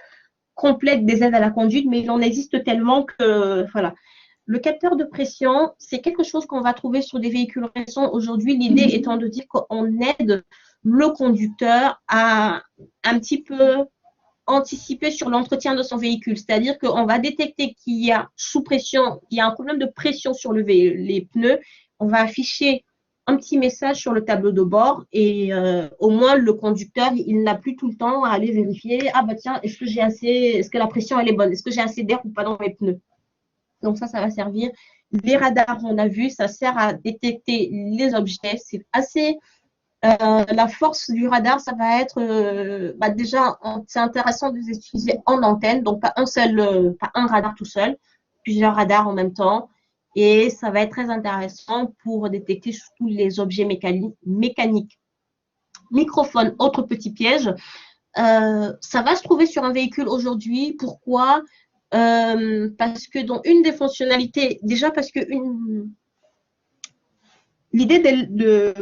complète des aides à la conduite, mais il en existe tellement que, voilà. Le capteur de pression, c'est quelque chose qu'on va trouver sur des véhicules récents aujourd'hui. L'idée étant de dire qu'on aide le conducteur à un petit peu anticiper sur l'entretien de son véhicule. C'est-à-dire qu'on va détecter qu'il y a sous pression, qu'il y a un problème de pression sur les pneus. On va afficher un petit message sur le tableau de bord et au moins le conducteur, il n'a plus tout le temps à aller vérifier, ah bah tiens, est-ce que la pression elle est bonne, est-ce que j'ai assez d'air ou pas dans mes pneus. Donc ça va servir. Les radars, on a vu, ça sert à détecter les objets. C'est assez la force du radar, ça va être déjà, c'est intéressant de les utiliser en antenne, donc pas un radar tout seul, plusieurs radars en même temps. Et ça va être très intéressant pour détecter surtout les objets mécaniques. Microphone, autre petit piège. Ça va se trouver sur un véhicule aujourd'hui. Pourquoi? Parce que dans une des fonctionnalités, déjà parce que l'idée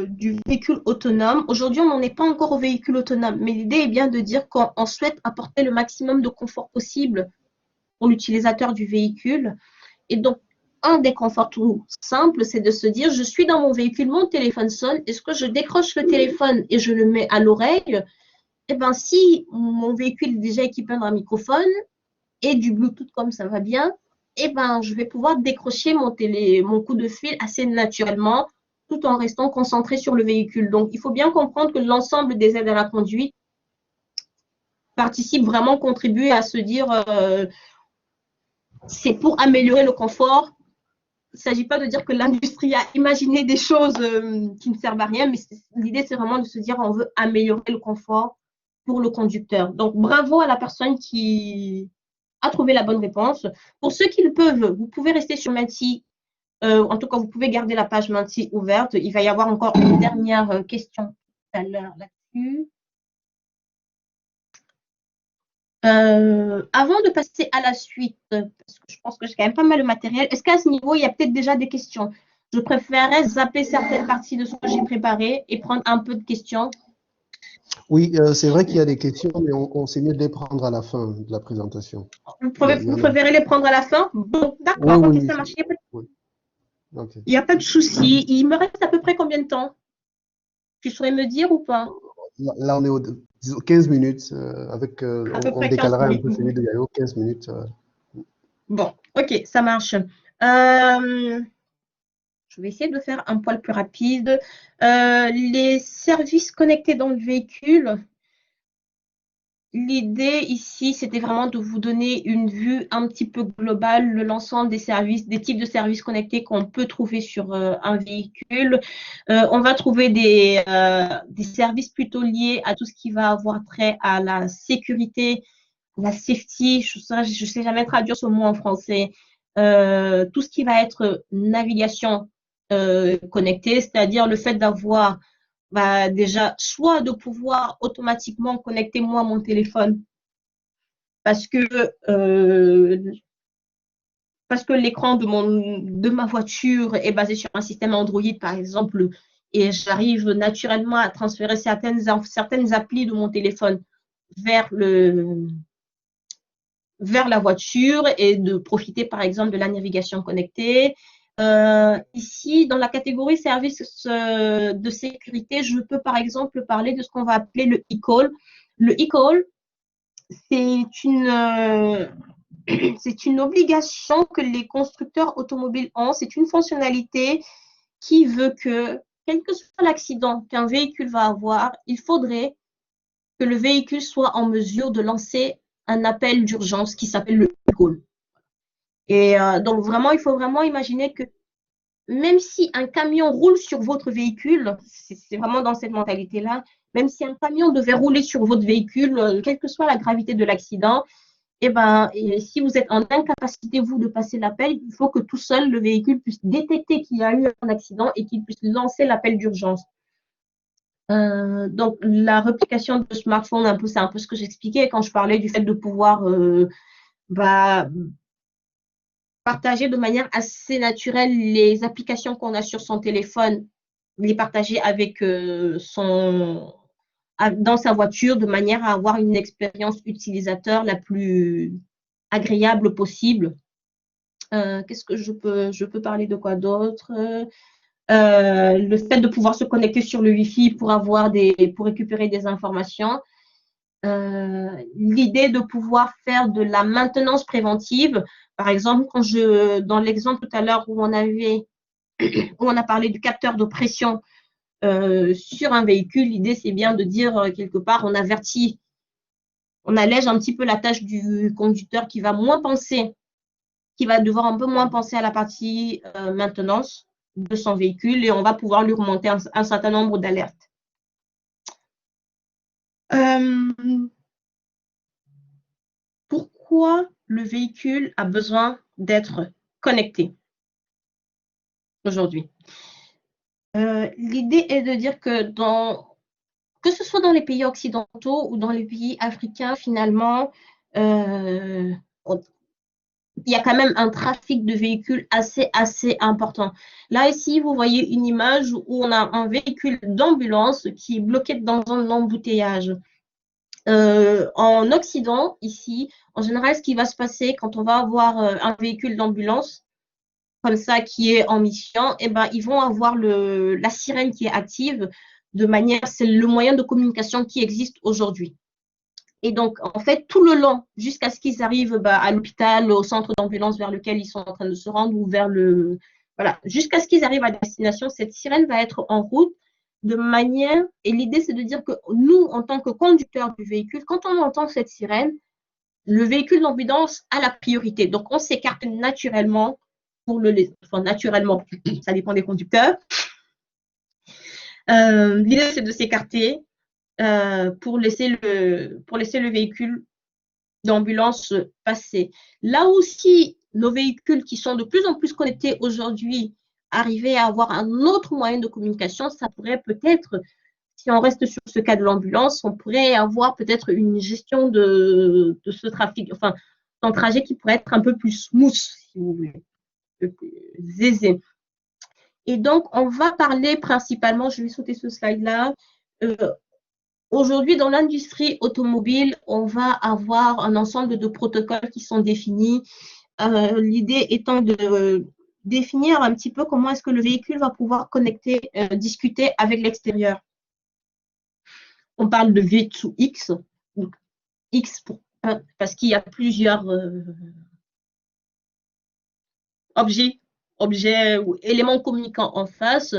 du véhicule autonome, aujourd'hui, on n'en est pas encore au véhicule autonome, mais l'idée est bien de dire qu'on souhaite apporter le maximum de confort possible pour l'utilisateur du véhicule. Et donc, un des conforts tout simples, c'est de se dire, je suis dans mon véhicule, mon téléphone sonne, est-ce que je décroche le téléphone et je le mets à l'oreille? Eh bien, si mon véhicule est déjà équipé d'un microphone et du Bluetooth comme ça va bien, eh ben, je vais pouvoir décrocher mon coup de fil assez naturellement tout en restant concentré sur le véhicule. Donc, il faut bien comprendre que l'ensemble des aides à la conduite participent vraiment, contribuent à se dire c'est pour améliorer le confort. Il ne s'agit pas de dire que l'industrie a imaginé des choses qui ne servent à rien, mais l'idée, c'est vraiment de se dire on veut améliorer le confort pour le conducteur. Donc, bravo à la personne qui a trouvé la bonne réponse. Pour ceux qui le peuvent, vous pouvez rester sur Menti. En tout cas, vous pouvez garder la page Menti ouverte. Il va y avoir encore une dernière question tout à l'heure là-dessus. Avant de passer à la suite, parce que je pense que j'ai quand même pas mal de matériel, est-ce qu'à ce niveau, il y a peut-être déjà des questions? Je préférerais zapper certaines parties de ce que j'ai préparé et prendre un peu de questions. Oui, c'est vrai qu'il y a des questions, mais on sait mieux de les prendre à la fin de la présentation. Vous préférez les prendre à la fin? Bon, Oui, d'accord, ok, oui, ça marche. oui. Ok. Il n'y a pas de souci. Il me reste à peu près combien de temps? Tu saurais me dire ou pas? Là, on est disons 15 minutes, avec, À peu on près 15 décalera un peu minutes. celui de Yayo, 15 minutes. Bon, ok, ça marche. Je vais essayer de faire un poil plus rapide. Les services connectés dans le véhicule. L'idée ici, c'était vraiment de vous donner une vue un petit peu globale de l'ensemble des services, des types de services connectés qu'on peut trouver sur un véhicule. On va trouver des services plutôt liés à tout ce qui va avoir trait à la sécurité, la safety, je sais jamais traduire ce mot en français. Tout ce qui va être navigation connectée, c'est-à-dire le fait d'avoir déjà soit de pouvoir automatiquement connecter moi mon téléphone parce que l'écran de ma voiture est basé sur un système Android par exemple et j'arrive naturellement à transférer certaines applis de mon téléphone vers la voiture et de profiter par exemple de la navigation connectée. Ici, dans la catégorie services de sécurité, je peux par exemple parler de ce qu'on va appeler le e-call. Le e-call, c'est une obligation que les constructeurs automobiles ont. C'est une fonctionnalité qui veut que, quel que soit l'accident qu'un véhicule va avoir, il faudrait que le véhicule soit en mesure de lancer un appel d'urgence qui s'appelle le e-call. Et donc, vraiment, il faut vraiment imaginer que même si un camion roule sur votre véhicule, c'est vraiment dans cette mentalité-là, même si un camion devait rouler sur votre véhicule, quelle que soit la gravité de l'accident, et si vous êtes en incapacité, vous, de passer l'appel, il faut que tout seul, le véhicule puisse détecter qu'il y a eu un accident et qu'il puisse lancer l'appel d'urgence. Donc, la réplication de smartphone, c'est un peu ce que j'expliquais quand je parlais du fait de pouvoir partager de manière assez naturelle les applications qu'on a sur son téléphone, les partager avec dans sa voiture de manière à avoir une expérience utilisateur la plus agréable possible. Qu'est-ce que je peux parler de quoi d'autre? Le fait de pouvoir se connecter sur le Wi-Fi pour récupérer des informations. L'idée de pouvoir faire de la maintenance préventive. Par exemple, dans l'exemple tout à l'heure où on a parlé du capteur de pression sur un véhicule, l'idée c'est bien de dire quelque part, on allège un petit peu la tâche du conducteur qui va devoir un peu moins penser à la partie maintenance de son véhicule et on va pouvoir lui remonter un certain nombre d'alertes. Pourquoi le véhicule a besoin d'être connecté aujourd'hui? L'idée est de dire que ce soit dans les pays occidentaux ou dans les pays africains, finalement, il y a quand même un trafic de véhicules assez important. Là, ici, vous voyez une image où on a un véhicule d'ambulance qui est bloqué dans un embouteillage. En Occident, ici, en général, ce qui va se passer quand on va avoir un véhicule d'ambulance comme ça qui est en mission, eh ben, ils vont avoir la sirène qui est active c'est le moyen de communication qui existe aujourd'hui. Et donc, en fait, tout le long, jusqu'à ce qu'ils arrivent à l'hôpital, au centre d'ambulance vers lequel ils sont en train de se rendre ou voilà, jusqu'à ce qu'ils arrivent à destination, cette sirène va être en route et l'idée, c'est de dire que nous, en tant que conducteurs du véhicule, quand on entend cette sirène, le véhicule d'ambulance a la priorité. Donc, on s'écarte naturellement naturellement, ça dépend des conducteurs. L'idée, c'est de s'écarter pour laisser le véhicule d'ambulance passer. Là aussi, nos véhicules qui sont de plus en plus connectés aujourd'hui, arriver à avoir un autre moyen de communication, ça pourrait peut-être, si on reste sur ce cas de l'ambulance, on pourrait avoir peut-être une gestion de ce trafic, enfin, un trajet qui pourrait être un peu plus smooth, si vous voulez, un peu plus aisé. Et donc, on va parler principalement, je vais sauter ce slide-là. Aujourd'hui, dans l'industrie automobile, on va avoir un ensemble de protocoles qui sont définis. L'idée étant de définir un petit peu comment est-ce que le véhicule va pouvoir discuter avec l'extérieur. On parle de V2X, donc X parce qu'il y a plusieurs objets ou éléments communicants en face.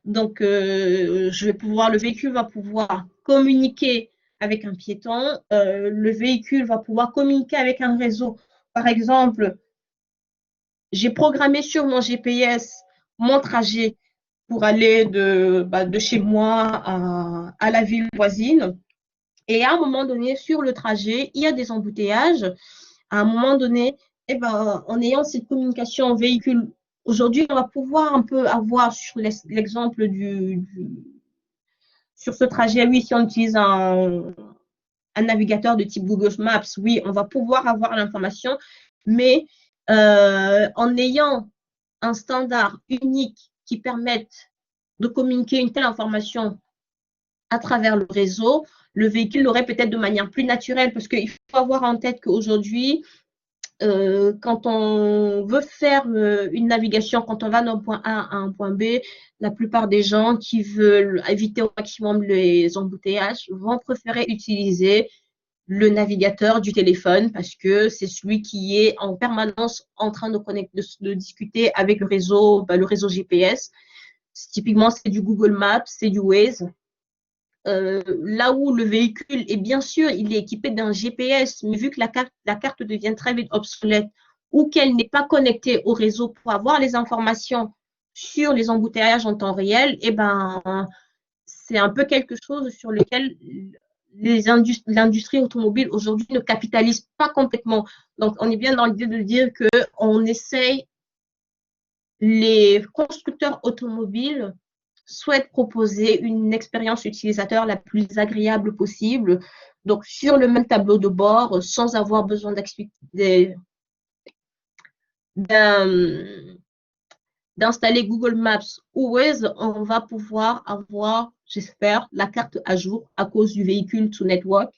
Donc, le véhicule va pouvoir communiquer avec un piéton. Le véhicule va pouvoir communiquer avec un réseau. Par exemple, j'ai programmé sur mon GPS mon trajet pour aller de chez moi à la ville voisine. Et à un moment donné, sur le trajet, il y a des embouteillages. À un moment donné, en ayant cette communication véhicule, aujourd'hui, on va pouvoir un peu avoir sur l'exemple sur ce trajet, oui, si on utilise un navigateur de type Google Maps, oui, on va pouvoir avoir l'information, mais en ayant un standard unique qui permette de communiquer une telle information à travers le réseau, le véhicule l'aurait peut-être de manière plus naturelle, parce qu'il faut avoir en tête qu'aujourd'hui, quand on veut faire une navigation, quand on va d'un point A à un point B, la plupart des gens qui veulent éviter au maximum les embouteillages vont préférer utiliser le navigateur du téléphone parce que c'est celui qui est en permanence en train de discuter avec le réseau GPS. Typiquement, c'est du Google Maps, c'est du Waze. Là où le véhicule est bien sûr, il est équipé d'un GPS, mais vu que la carte devient très vite obsolète ou qu'elle n'est pas connectée au réseau pour avoir les informations sur les embouteillages en temps réel, c'est un peu quelque chose sur lequel l'industrie automobile aujourd'hui ne capitalise pas complètement. Donc, on est bien dans l'idée de dire qu'on essaye, les constructeurs automobiles souhaitent proposer une expérience utilisateur la plus agréable possible. Donc, sur le même tableau de bord, sans avoir besoin d'installer Google Maps ou Waze, on va pouvoir avoir, j'espère, la carte à jour à cause du véhicule to network.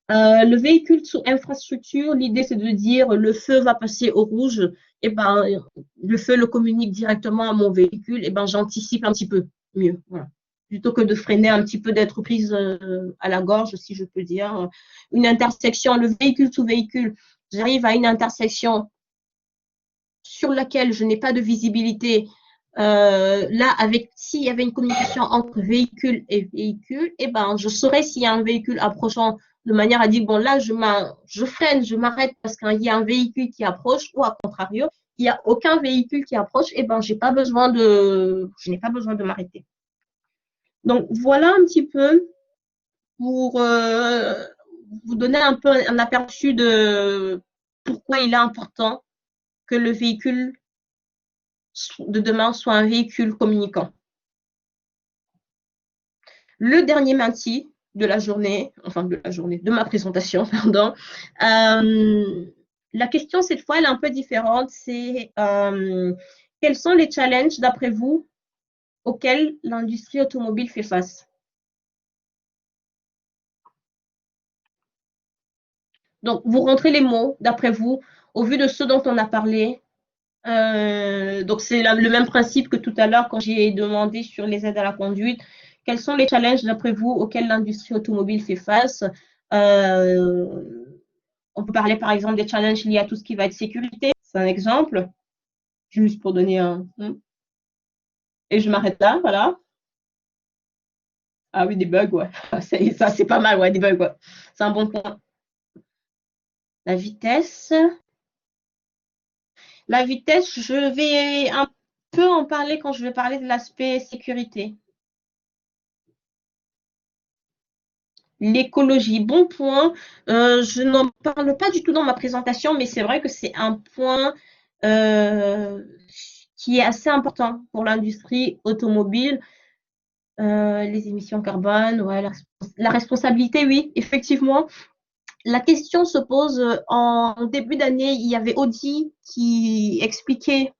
Le véhicule sous infrastructure, l'idée c'est de dire le feu va passer au rouge, et ben le feu le communique directement à mon véhicule, et ben j'anticipe un petit peu mieux, voilà. Plutôt que de freiner un petit peu, d'être prise à la gorge, si je peux dire. Une intersection, le véhicule sous véhicule, j'arrive à une intersection sur laquelle je n'ai pas de visibilité. Là, s'il y avait une communication entre véhicule et véhicule, eh ben, je saurais s'il y a un véhicule approchant de manière à dire, bon, là, je freine, je m'arrête parce qu'il y a un véhicule qui approche, ou à contrario, il n'y a aucun véhicule qui approche, eh ben, je n'ai pas besoin de m'arrêter. Donc, voilà un petit peu pour vous donner un peu un aperçu de pourquoi il est important que le véhicule de demain soit un véhicule communicant. Le dernier menti de la journée, de ma présentation, pardon. La question cette fois, elle est un peu différente. C'est quels sont les challenges d'après vous auxquels l'industrie automobile fait face? Donc, vous rentrez les mots d'après vous au vu de ce dont on a parlé. Donc, c'est le même principe que tout à l'heure quand j'ai demandé sur les aides à la conduite. Quels sont les challenges, d'après vous, auxquels l'industrie automobile fait face? On peut parler, par exemple, des challenges liés à tout ce qui va être sécurité. C'est un exemple, juste pour donner un... Et je m'arrête là, voilà. Ah oui, des bugs, ouais. Ça, c'est pas mal, ouais, des bugs, ouais. C'est un bon point. La vitesse. La vitesse, je vais un peu en parler quand je vais parler de l'aspect sécurité. L'écologie, bon point. Je n'en parle pas du tout dans ma présentation, mais c'est vrai que c'est un point qui est assez important pour l'industrie automobile. Les émissions carbone, ouais, la responsabilité, oui, effectivement. La question se pose en début d'année, il y avait Audi qui expliquait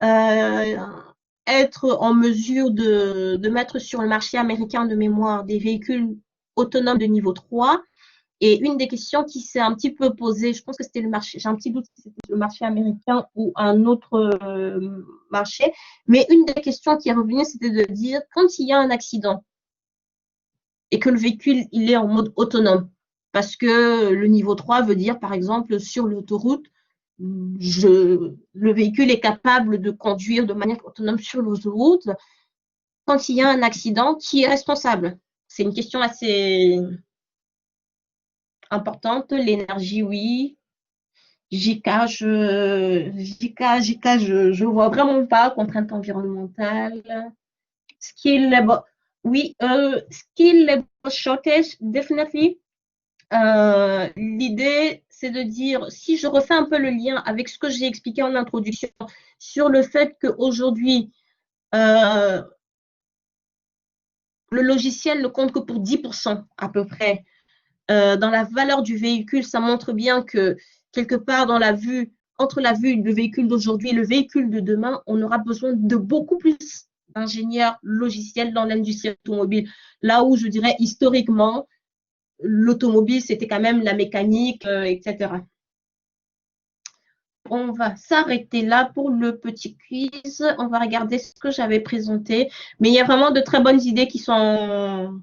être en mesure de mettre sur le marché américain de mémoire des véhicules autonomes de niveau 3. Et une des questions qui s'est un petit peu posée, je pense que c'était le marché, j'ai un petit doute si c'était le marché américain ou un autre marché, mais une des questions qui est revenue, c'était de dire, quand il y a un accident et que le véhicule, il est en mode autonome, parce que le niveau 3 veut dire, par exemple, sur l'autoroute, le véhicule est capable de conduire de manière autonome sur l'autoroute. Quand il y a un accident, qui est responsable? C'est une question assez importante. L'énergie, oui. JK, je vois vraiment pas. Contrainte environnementale. Skill labor, oui. Skill labor shortage, definitely. L'idée, c'est de dire, si je refais un peu le lien avec ce que j'ai expliqué en introduction sur le fait qu'aujourd'hui, le logiciel ne compte que pour 10% à peu près dans la valeur du véhicule, ça montre bien que quelque part dans la vue, entre la vue du véhicule d'aujourd'hui et le véhicule de demain, on aura besoin de beaucoup plus d'ingénieurs logiciels dans l'industrie automobile. Là où je dirais historiquement, l'automobile, c'était quand même la mécanique, etc. On va s'arrêter là pour le petit quiz. On va regarder ce que j'avais présenté. Mais il y a vraiment de très bonnes idées qui sont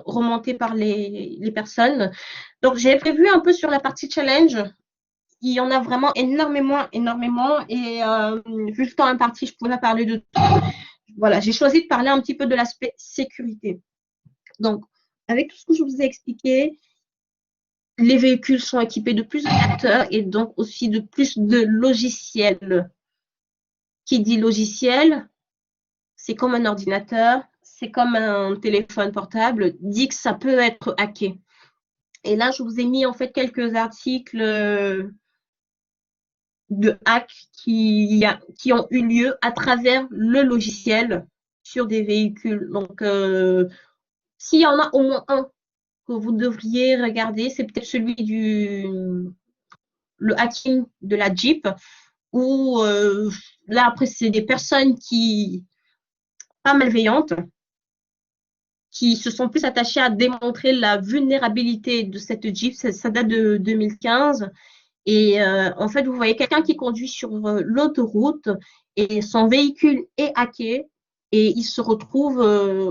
remontées par les personnes. Donc, j'ai prévu un peu sur la partie challenge. Il y en a vraiment énormément, énormément. Et vu le temps imparti, je pourrais parler de tout. Voilà, j'ai choisi de parler un petit peu de l'aspect sécurité. Donc, avec tout ce que je vous ai expliqué, les véhicules sont équipés de plus de capteurs et donc aussi de plus de logiciels. Qui dit logiciel, c'est comme un ordinateur, c'est comme un téléphone portable, dit que ça peut être hacké. Et là, je vous ai mis en fait quelques articles de hack qui ont eu lieu à travers le logiciel sur des véhicules. Donc, s'il y en a au moins un que vous devriez regarder, c'est peut-être celui le hacking de la Jeep, où là, après, c'est des personnes pas malveillantes, qui se sont plus attachés à démontrer la vulnérabilité de cette Jeep. Ça date de 2015. Et en fait, vous voyez quelqu'un qui conduit sur l'autoroute et son véhicule est hacké et il se retrouve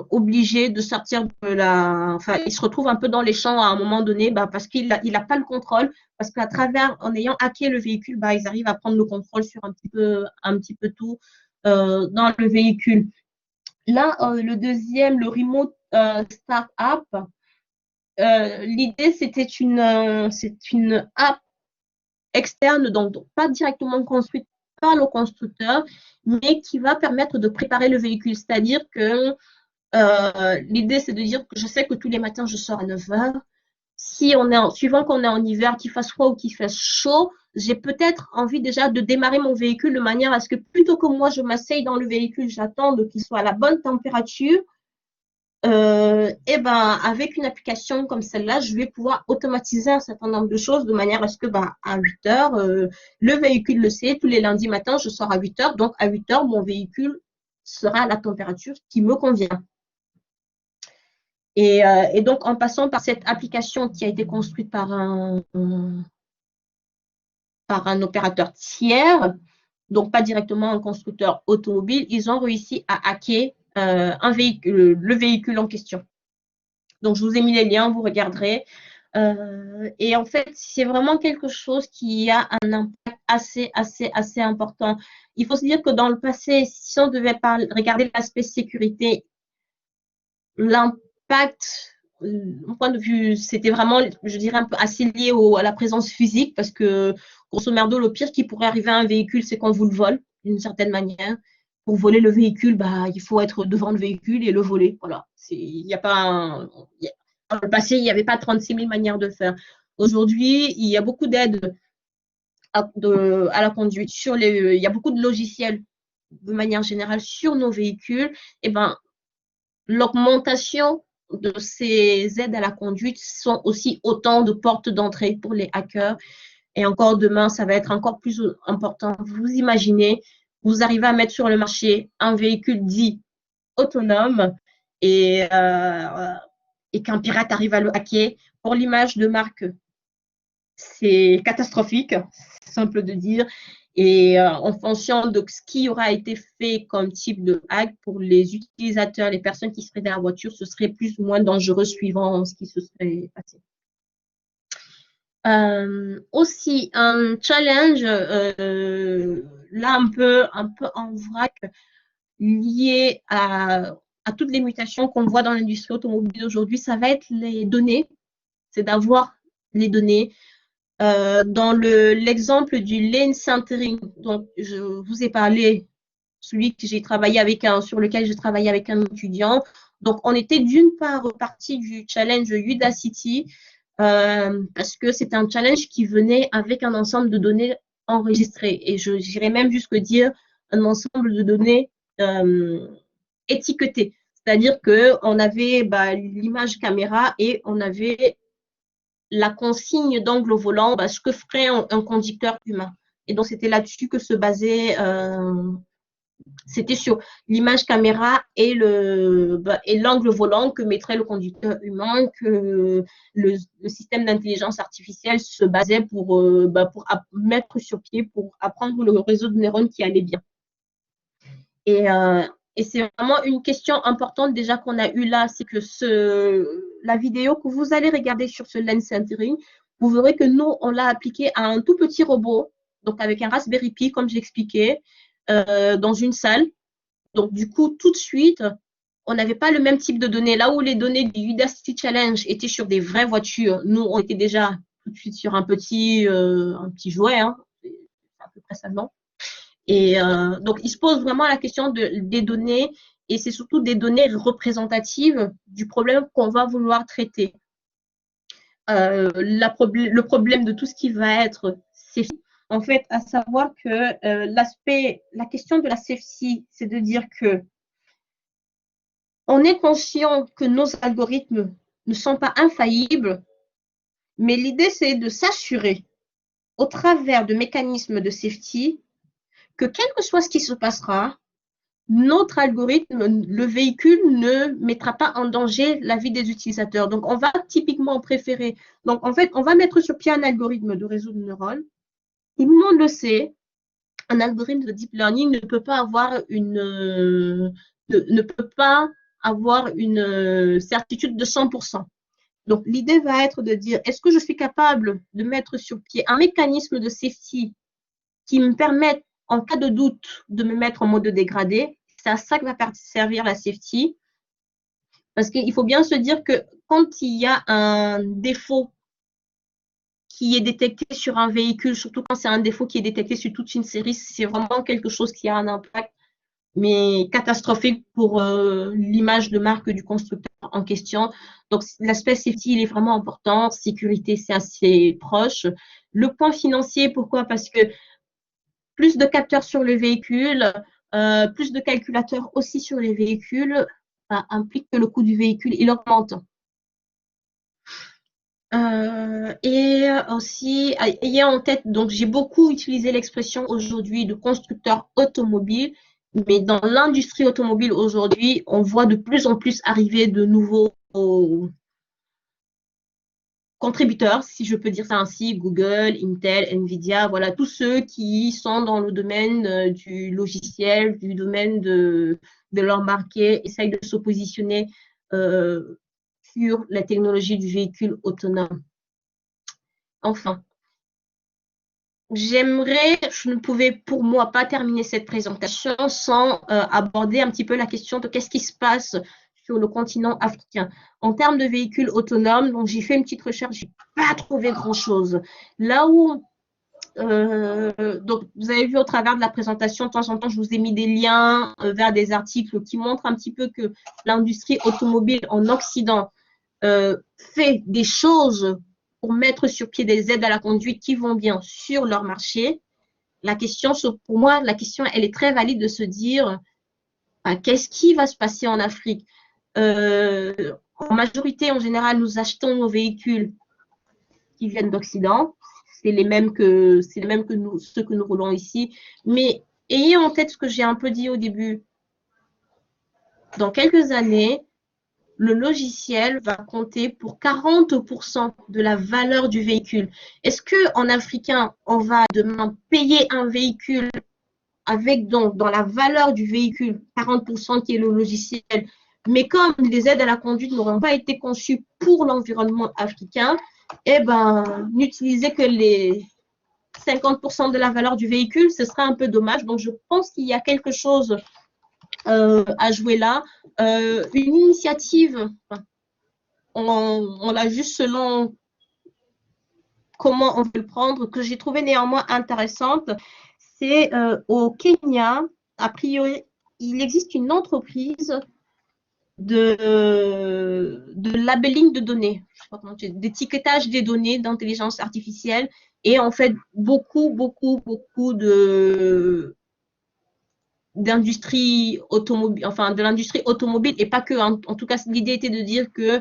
obligé de sortir de la… Enfin, il se retrouve un peu dans les champs à un moment donné parce qu'il n'a pas le contrôle, parce qu'à travers, en ayant hacké le véhicule, ils arrivent à prendre le contrôle sur un petit peu tout dans le véhicule. Là, le deuxième, le Remote Startup, l'idée, c'est une app externe, donc pas directement construite par le constructeur, mais qui va permettre de préparer le véhicule. C'est-à-dire que l'idée, c'est de dire que je sais que tous les matins, je sors à 9 heures. Suivant qu'on est en hiver, qu'il fasse froid ou qu'il fasse chaud, j'ai peut-être envie déjà de démarrer mon véhicule de manière à ce que plutôt que moi, je m'asseye dans le véhicule, j'attende qu'il soit à la bonne température. Avec une application comme celle-là, je vais pouvoir automatiser un certain nombre de choses de manière à ce que à 8 heures, le véhicule le sait, tous les lundis matins, je sors à 8 heures, donc à 8 heures, mon véhicule sera à la température qui me convient. Et donc, en passant par cette application qui a été construite par un opérateur tiers, donc pas directement un constructeur automobile, ils ont réussi à hacker le véhicule en question. Donc, je vous ai mis les liens, vous regarderez. Et en fait, c'est vraiment quelque chose qui a un impact assez important. Il faut se dire que dans le passé, si on devait regarder l'aspect sécurité, l'impact, mon point de vue, c'était vraiment, je dirais, un peu assez lié à la présence physique, parce que, grosso merdo, le pire qui pourrait arriver à un véhicule, c'est qu'on vous le vole, d'une certaine manière. Pour voler le véhicule, il faut être devant le véhicule et le voler. Voilà. Il n'y a pas dans le passé, il n'y avait pas 36 000 manières de faire. Aujourd'hui, il y a beaucoup d'aides à la conduite. Il y a beaucoup de logiciels, de manière générale, sur nos véhicules. Et l'augmentation de ces aides à la conduite sont aussi autant de portes d'entrée pour les hackers. Et encore demain, ça va être encore plus important. Vous imaginez, vous arrivez à mettre sur le marché un véhicule dit autonome et qu'un pirate arrive à le hacker. Pour l'image de marque, c'est catastrophique, c'est simple de dire. Et en fonction de ce qui aura été fait comme type de hack pour les utilisateurs, les personnes qui seraient dans la voiture, ce serait plus ou moins dangereux suivant ce qui se serait passé. Aussi, un challenge, là un peu en vrac, lié à toutes les mutations qu'on voit dans l'industrie automobile aujourd'hui, ça va être les données. C'est d'avoir les données. Dans l'exemple du lane centering, donc je vous ai parlé, celui que j'ai travaillé sur lequel j'ai travaillé avec un étudiant. Donc, on était d'une part partie du challenge Udacity, parce que c'était un challenge qui venait avec un ensemble de données enregistrées. Et j'irais même jusque dire un ensemble de données étiquetées. C'est-à-dire qu'on avait l'image caméra et on avait la consigne d'angle au volant, ce que ferait un conducteur humain. Et donc, c'était là-dessus que se basait, c'était sur l'image caméra et l'angle volant que mettrait le conducteur humain, que le système d'intelligence artificielle se basait pour mettre sur pied, pour apprendre le réseau de neurones qui allait bien. Et c'est vraiment une question importante déjà qu'on a eue là, c'est que la vidéo que vous allez regarder sur ce lane centering, vous verrez que nous, on l'a appliqué à un tout petit robot, donc avec un Raspberry Pi, comme j'expliquais, dans une salle. Donc, du coup, tout de suite, on n'avait pas le même type de données. Là où les données du Udacity Challenge étaient sur des vraies voitures, nous, on était déjà tout de suite sur un petit jouet, hein, c'est à peu près ça, non? Et donc, il se pose vraiment la question des données, et c'est surtout des données représentatives du problème qu'on va vouloir traiter. Le problème de tout ce qui va être safety, en fait, à savoir que la question de la safety, c'est de dire que on est conscient que nos algorithmes ne sont pas infaillibles, mais l'idée, c'est de s'assurer, au travers de mécanismes de safety, que quel que soit ce qui se passera, notre algorithme, le véhicule ne mettra pas en danger la vie des utilisateurs. Donc, on va typiquement préférer. Donc, en fait, on va mettre sur pied un algorithme de réseau de neurones. Tout le monde le sait. Un algorithme de deep learning ne peut pas avoir une certitude de 100%. Donc, l'idée va être de dire, est-ce que je suis capable de mettre sur pied un mécanisme de safety qui me permette, en cas de doute, de me mettre en mode dégradé? C'est à ça que va servir la safety. Parce qu'il faut bien se dire que quand il y a un défaut qui est détecté sur un véhicule, surtout quand c'est un défaut qui est détecté sur toute une série, c'est vraiment quelque chose qui a un impact, mais catastrophique pour l'image de marque du constructeur en question. Donc, l'aspect safety, il est vraiment important. Sécurité, c'est assez proche. Le point financier, pourquoi? Parce que plus de capteurs sur le véhicule, plus de calculateurs aussi sur les véhicules, implique que le coût du véhicule, il augmente. Et aussi, ayez en tête, donc j'ai beaucoup utilisé l'expression aujourd'hui de constructeur automobile, mais dans l'industrie automobile aujourd'hui, on voit de plus en plus arriver de nouveaux contributeurs, si je peux dire ça ainsi, Google, Intel, Nvidia, voilà, tous ceux qui sont dans le domaine du logiciel, du domaine de leur marché, essayent de se positionner sur la technologie du véhicule autonome. Enfin, je ne pouvais pour moi pas terminer cette présentation sans aborder un petit peu la question de qu'est-ce qui se passe sur le continent africain. En termes de véhicules autonomes, donc j'ai fait une petite recherche, j'ai pas trouvé grand-chose. Là où, donc vous avez vu au travers de la présentation, de temps en temps, je vous ai mis des liens vers des articles qui montrent un petit peu que l'industrie automobile en Occident fait des choses pour mettre sur pied des aides à la conduite qui vont bien sur leur marché. La question, pour moi, la question, elle est très valide de se dire qu'est-ce qui va se passer en Afrique? En majorité, en général, nous achetons nos véhicules qui viennent d'Occident. C'est les mêmes que nous, ceux que nous roulons ici. Mais ayez en tête ce que j'ai un peu dit au début. Dans quelques années, le logiciel va compter pour 40% de la valeur du véhicule. Est-ce qu'en africain, on va demain payer un véhicule avec donc dans la valeur du véhicule 40% qui est le logiciel, mais comme les aides à la conduite n'auront pas été conçues pour l'environnement africain, eh ben, n'utiliser que les 50% de la valeur du véhicule, ce serait un peu dommage. Donc, je pense qu'il y a quelque chose à jouer là. Une initiative, on l'a juste selon comment on veut le prendre, que j'ai trouvé néanmoins intéressante, c'est au Kenya, a priori, il existe une entreprise de labeling de données, d'étiquetage des données d'intelligence artificielle et en fait beaucoup d'industrie automobile, enfin de l'industrie automobile et pas que. En tout cas, l'idée était de dire que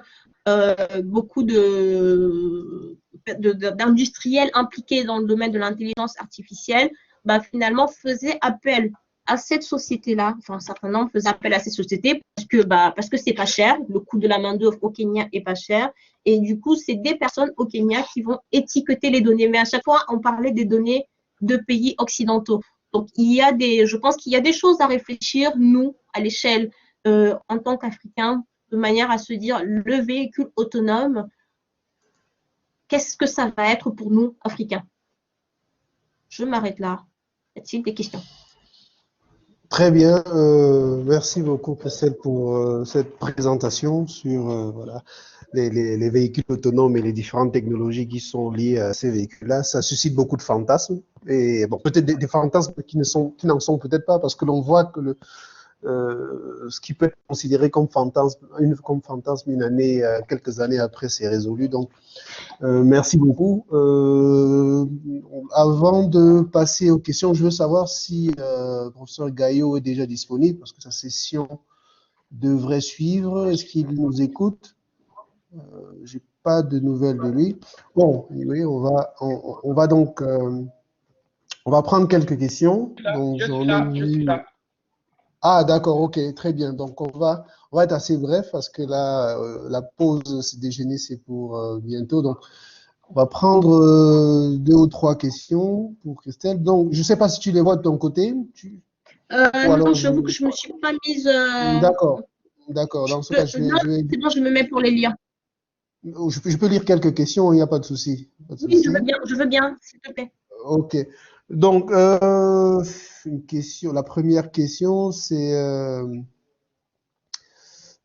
beaucoup d'industriels impliqués dans le domaine de l'intelligence artificielle, bah, finalement faisaient appel à cette société-là, enfin un certain nombre faisaient appel à cette société parce que c'est pas cher, le coût de la main-d'œuvre au Kenya est pas cher, et du coup c'est des personnes au Kenya qui vont étiqueter les données. Mais à chaque fois on parlait des données de pays occidentaux. Donc, je pense qu'il y a des choses à réfléchir, nous, à l'échelle, en tant qu'Africains, de manière à se dire, le véhicule autonome, qu'est-ce que ça va être pour nous, Africains? Je m'arrête là. Y a-t-il des questions? Très bien, merci beaucoup Christelle pour cette présentation sur voilà, les véhicules autonomes et les différentes technologies qui sont liées à ces véhicules-là. Ça suscite beaucoup de fantasmes et bon, peut-être des fantasmes qui n'en sont peut-être pas parce que l'on voit que ce qui peut être considéré comme fantasme une année, quelques années après, c'est résolu. Donc, merci beaucoup. Avant de passer aux questions, je veux savoir si le professeur Gaillot est déjà disponible parce que sa session devrait suivre. Est-ce qu'il nous écoute? J'ai pas de nouvelles de lui. Bon, oui, on va donc on va prendre quelques questions. Donc, j'en ai vu. Ah, d'accord, ok, très bien. Donc, on va être assez bref parce que là, la pause c'est déjeuner, c'est pour bientôt. Donc, on va prendre deux ou trois questions pour Christelle. Donc, je ne sais pas si tu les vois de ton côté, ou Non, alors j'avoue que je me suis pas mise. D'accord, d'accord. Dans ce cas, Non, c'est bon, je me mets pour les lire. je peux lire quelques questions, il n'y a pas de souci. Pas de Oui, souci. je veux bien, s'il te plaît. Ok. Donc, une question. La première question, c'est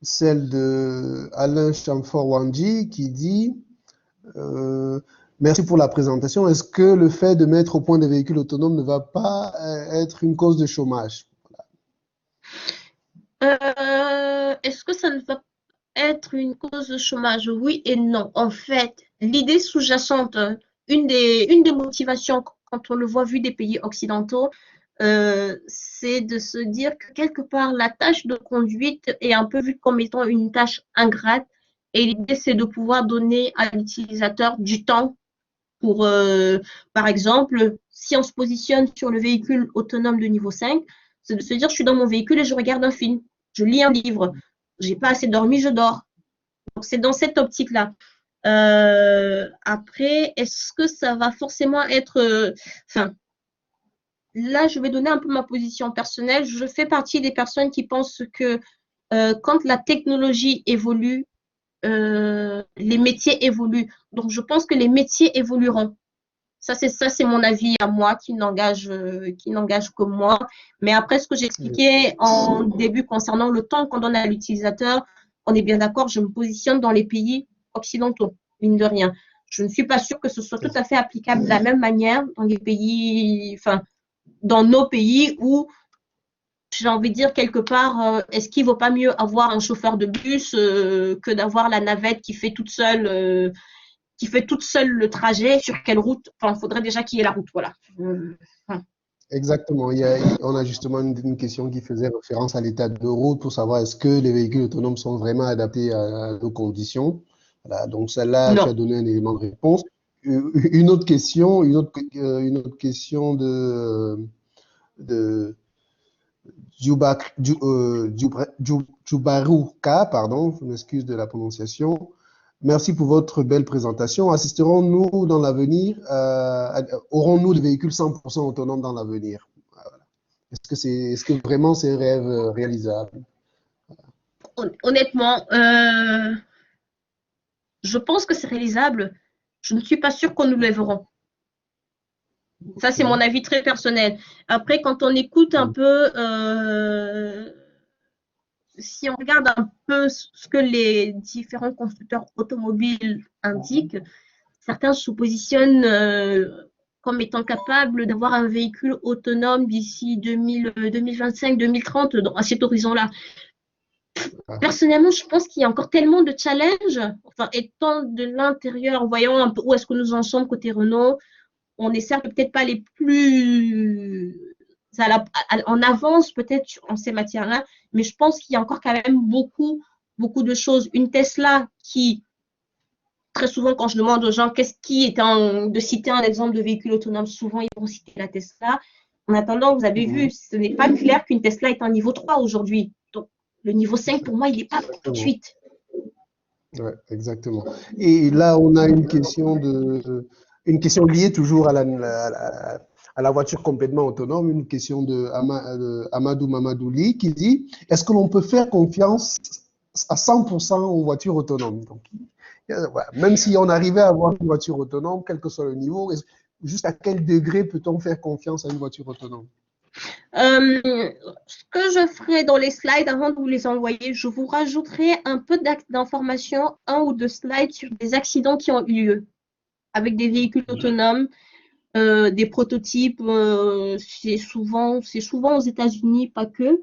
celle de Alain Chamfort-Wandji qui dit merci pour la présentation. Est-ce que le fait de mettre au point des véhicules autonomes ne va pas être une cause de chômage? Est-ce que ça ne va être une cause de chômage? Oui et non. En fait, l'idée sous-jacente, une des motivations quand on le voit vu des pays occidentaux, c'est de se dire que quelque part, la tâche de conduite est un peu vue comme étant une tâche ingrate. Et l'idée, c'est de pouvoir donner à l'utilisateur du temps pour, par exemple, si on se positionne sur le véhicule autonome de niveau 5, c'est de se dire, je suis dans mon véhicule et je regarde un film, je lis un livre, j'ai pas assez dormi, je dors. Donc, c'est dans cette optique-là. Après, est-ce que ça va forcément être... Enfin, là, je vais donner un peu ma position personnelle. Je fais partie des personnes qui pensent que quand la technologie évolue, les métiers évoluent. Donc, je pense que les métiers évolueront. Ça, c'est mon avis à moi qui n'engage que moi. Mais après, ce que j'expliquais en début concernant le temps qu'on donne à l'utilisateur, on est bien d'accord, je me positionne dans les pays occidentaux, mine de rien. Je ne suis pas sûre que ce soit tout à fait applicable de la même manière dans les pays, enfin, dans nos pays où j'ai envie de dire quelque part, est-ce qu'il ne vaut pas mieux avoir un chauffeur de bus que d'avoir la navette qui fait toute seule le trajet, sur quelle route? Enfin, il faudrait déjà qu'il y ait la route, voilà. Exactement. On a justement une question qui faisait référence à l'état de route pour savoir est-ce que les véhicules autonomes sont vraiment adaptés à nos conditions. Voilà, donc celle-là, tu as Non. donné un élément de réponse. Une autre question, une autre question de Djoubarouka, pardon, je m'excuse de la prononciation. Merci pour votre belle présentation. Assisterons-nous dans l'avenir, aurons-nous des véhicules 100% autonomes dans l'avenir? Est-ce que vraiment c'est réalisable? Honnêtement, je pense que c'est réalisable. Je ne suis pas sûre qu'on nous le verrons. Ça, c'est mon Ok. avis très personnel. Après, quand on écoute un peu, si on regarde un peu ce que les différents constructeurs automobiles indiquent, certains se positionnent comme étant capables d'avoir un véhicule autonome d'ici 2025-2030, à cet horizon-là. Ah, Personnellement, je pense qu'il y a encore tellement de challenges. Enfin, étant de l'intérieur, voyons un peu où est-ce que nous en sommes côté Renault, on est certes peut-être pas les plus en avance peut-être en ces matières-là, mais je pense qu'il y a encore quand même beaucoup de choses. Une Tesla qui, très souvent, quand je demande aux gens qu'est-ce qui est de citer un exemple de véhicule autonome, souvent ils vont citer la Tesla. En attendant, vous avez vu, mhm, ce n'est pas clair qu'une Tesla est un niveau 3 aujourd'hui. Donc, le niveau 5, pour moi, il n'est pas tout de exactement. suite. Ouais, exactement. Et là, on a une question liée toujours à la voiture complètement autonome, une question de Amadou Mamadouli qui dit, est-ce que l'on peut faire confiance à 100% aux voitures autonomes? Donc, voilà. Même si on arrivait à avoir une voiture autonome, quel que soit le niveau, juste à quel degré peut-on faire confiance à une voiture autonome? Ce que je ferai dans les slides avant de vous les envoyer, je vous rajouterai un peu d'informations, un ou deux slides sur des accidents qui ont eu lieu avec des véhicules autonomes, des prototypes. C'est souvent aux États-Unis, pas que.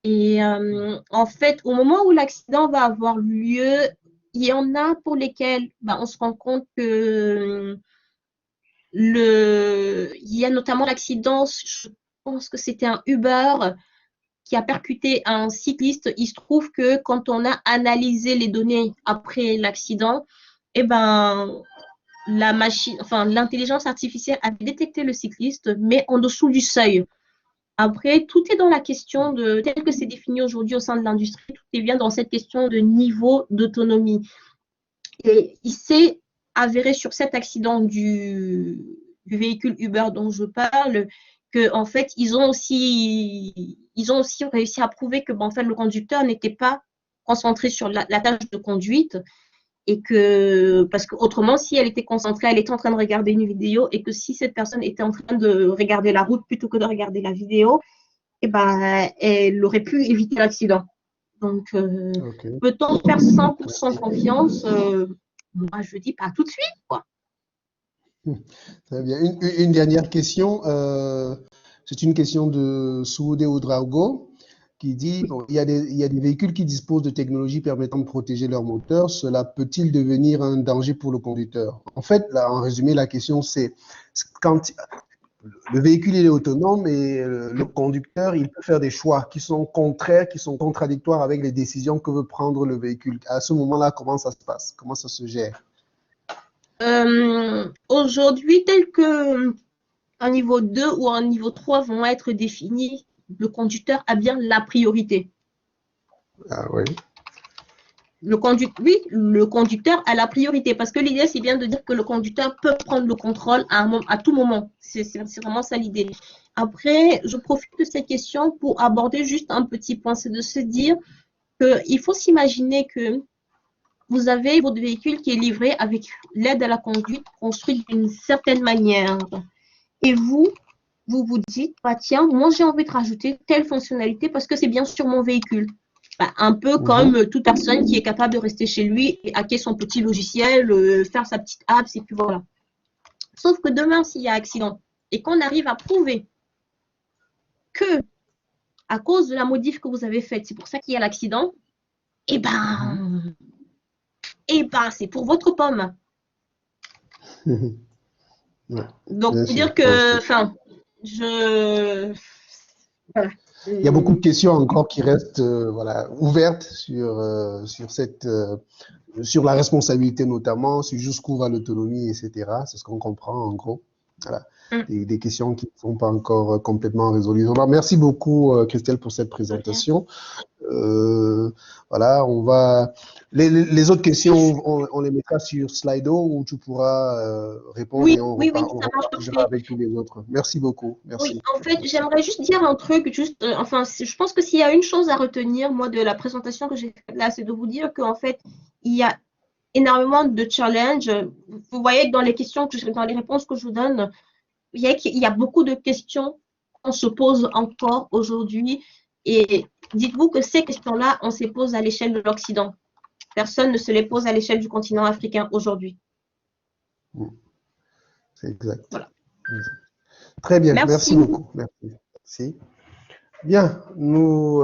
Et en fait, au moment où l'accident va avoir lieu, il y en a pour lesquels on se rend compte que il y a notamment l'accident, je pense que c'était un Uber qui a percuté un cycliste. Il se trouve que quand on a analysé les données après l'accident, eh ben, l'intelligence artificielle a détecté le cycliste, mais en dessous du seuil. Après, tout est dans la question de, tel que c'est défini aujourd'hui au sein de l'industrie, tout est bien dans cette question de niveau d'autonomie. Et il s'est avéré sur cet accident du véhicule Uber dont je parle que en fait ils ont aussi réussi à prouver que en fait le conducteur n'était pas concentré sur la tâche de conduite et que parce que autrement si elle était concentrée, elle était en train de regarder une vidéo et que si cette personne était en train de regarder la route plutôt que de regarder la vidéo, et ben elle aurait pu éviter l'accident. Donc Ok. peut-on faire 100% confiance? Moi je dis pas tout de suite quoi. Très bien. Une dernière question. C'est une question de Soude Oudraogo qui dit, bon, il y a des véhicules qui disposent de technologies permettant de protéger leur moteur. Cela peut-il devenir un danger pour le conducteur? En fait, là, en résumé, la question c'est quand le véhicule il est autonome et le conducteur, il peut faire des choix qui sont contraires, qui sont contradictoires avec les décisions que veut prendre le véhicule. À ce moment-là, comment ça se passe? Comment ça se gère? Aujourd'hui, tel que un niveau 2 ou un niveau 3 vont être définis, le conducteur a bien la priorité. Ah oui. Oui, le conducteur a la priorité parce que l'idée, c'est bien de dire que le conducteur peut prendre le contrôle à tout moment. C'est vraiment ça l'idée. Après, je profite de cette question pour aborder juste un petit point, c'est de se dire qu'il faut s'imaginer que vous avez votre véhicule qui est livré avec l'aide à la conduite construite d'une certaine manière. Et vous dites, bah, tiens, moi j'ai envie de rajouter telle fonctionnalité parce que c'est bien sur mon véhicule. Bah, un peu comme toute personne qui est capable de rester chez lui et hacker son petit logiciel, faire sa petite app, et puis voilà. Sauf que demain, s'il y a accident et qu'on arrive à prouver que à cause de la modif que vous avez faite, c'est pour ça qu'il y a l'accident, eh ben, c'est pour votre pomme. Ouais, Donc, bien pour sûr. dire que, enfin, je. Voilà. Il y a beaucoup de questions encore qui restent voilà, ouvertes sur la responsabilité notamment, sur jusqu'où va l'autonomie, etc. C'est ce qu'on comprend en gros. Voilà. Des questions qui ne sont pas encore complètement résolues. Alors, merci beaucoup, Christelle, pour cette présentation. Voilà, on va. Les autres questions, on les mettra sur Slido où tu pourras répondre Oui, et on oui, ça marche repartagera parfait. avec tous les autres. Merci beaucoup. Oui, Merci. en fait, j'aimerais juste dire un truc, juste, enfin, je pense que s'il y a une chose à retenir, moi, de la présentation que j'ai faite là, c'est de vous dire qu'en fait, il y a énormément de challenges. Vous voyez que dans les questions, dans les réponses que je vous donne, il y a beaucoup de questions qu'on se pose encore aujourd'hui. Et dites-vous que ces questions-là, on se les pose à l'échelle de l'Occident. Personne ne se les pose à l'échelle du continent africain aujourd'hui. C'est exact. Voilà. Très bien, merci Merci. beaucoup. Merci. Bien, nous.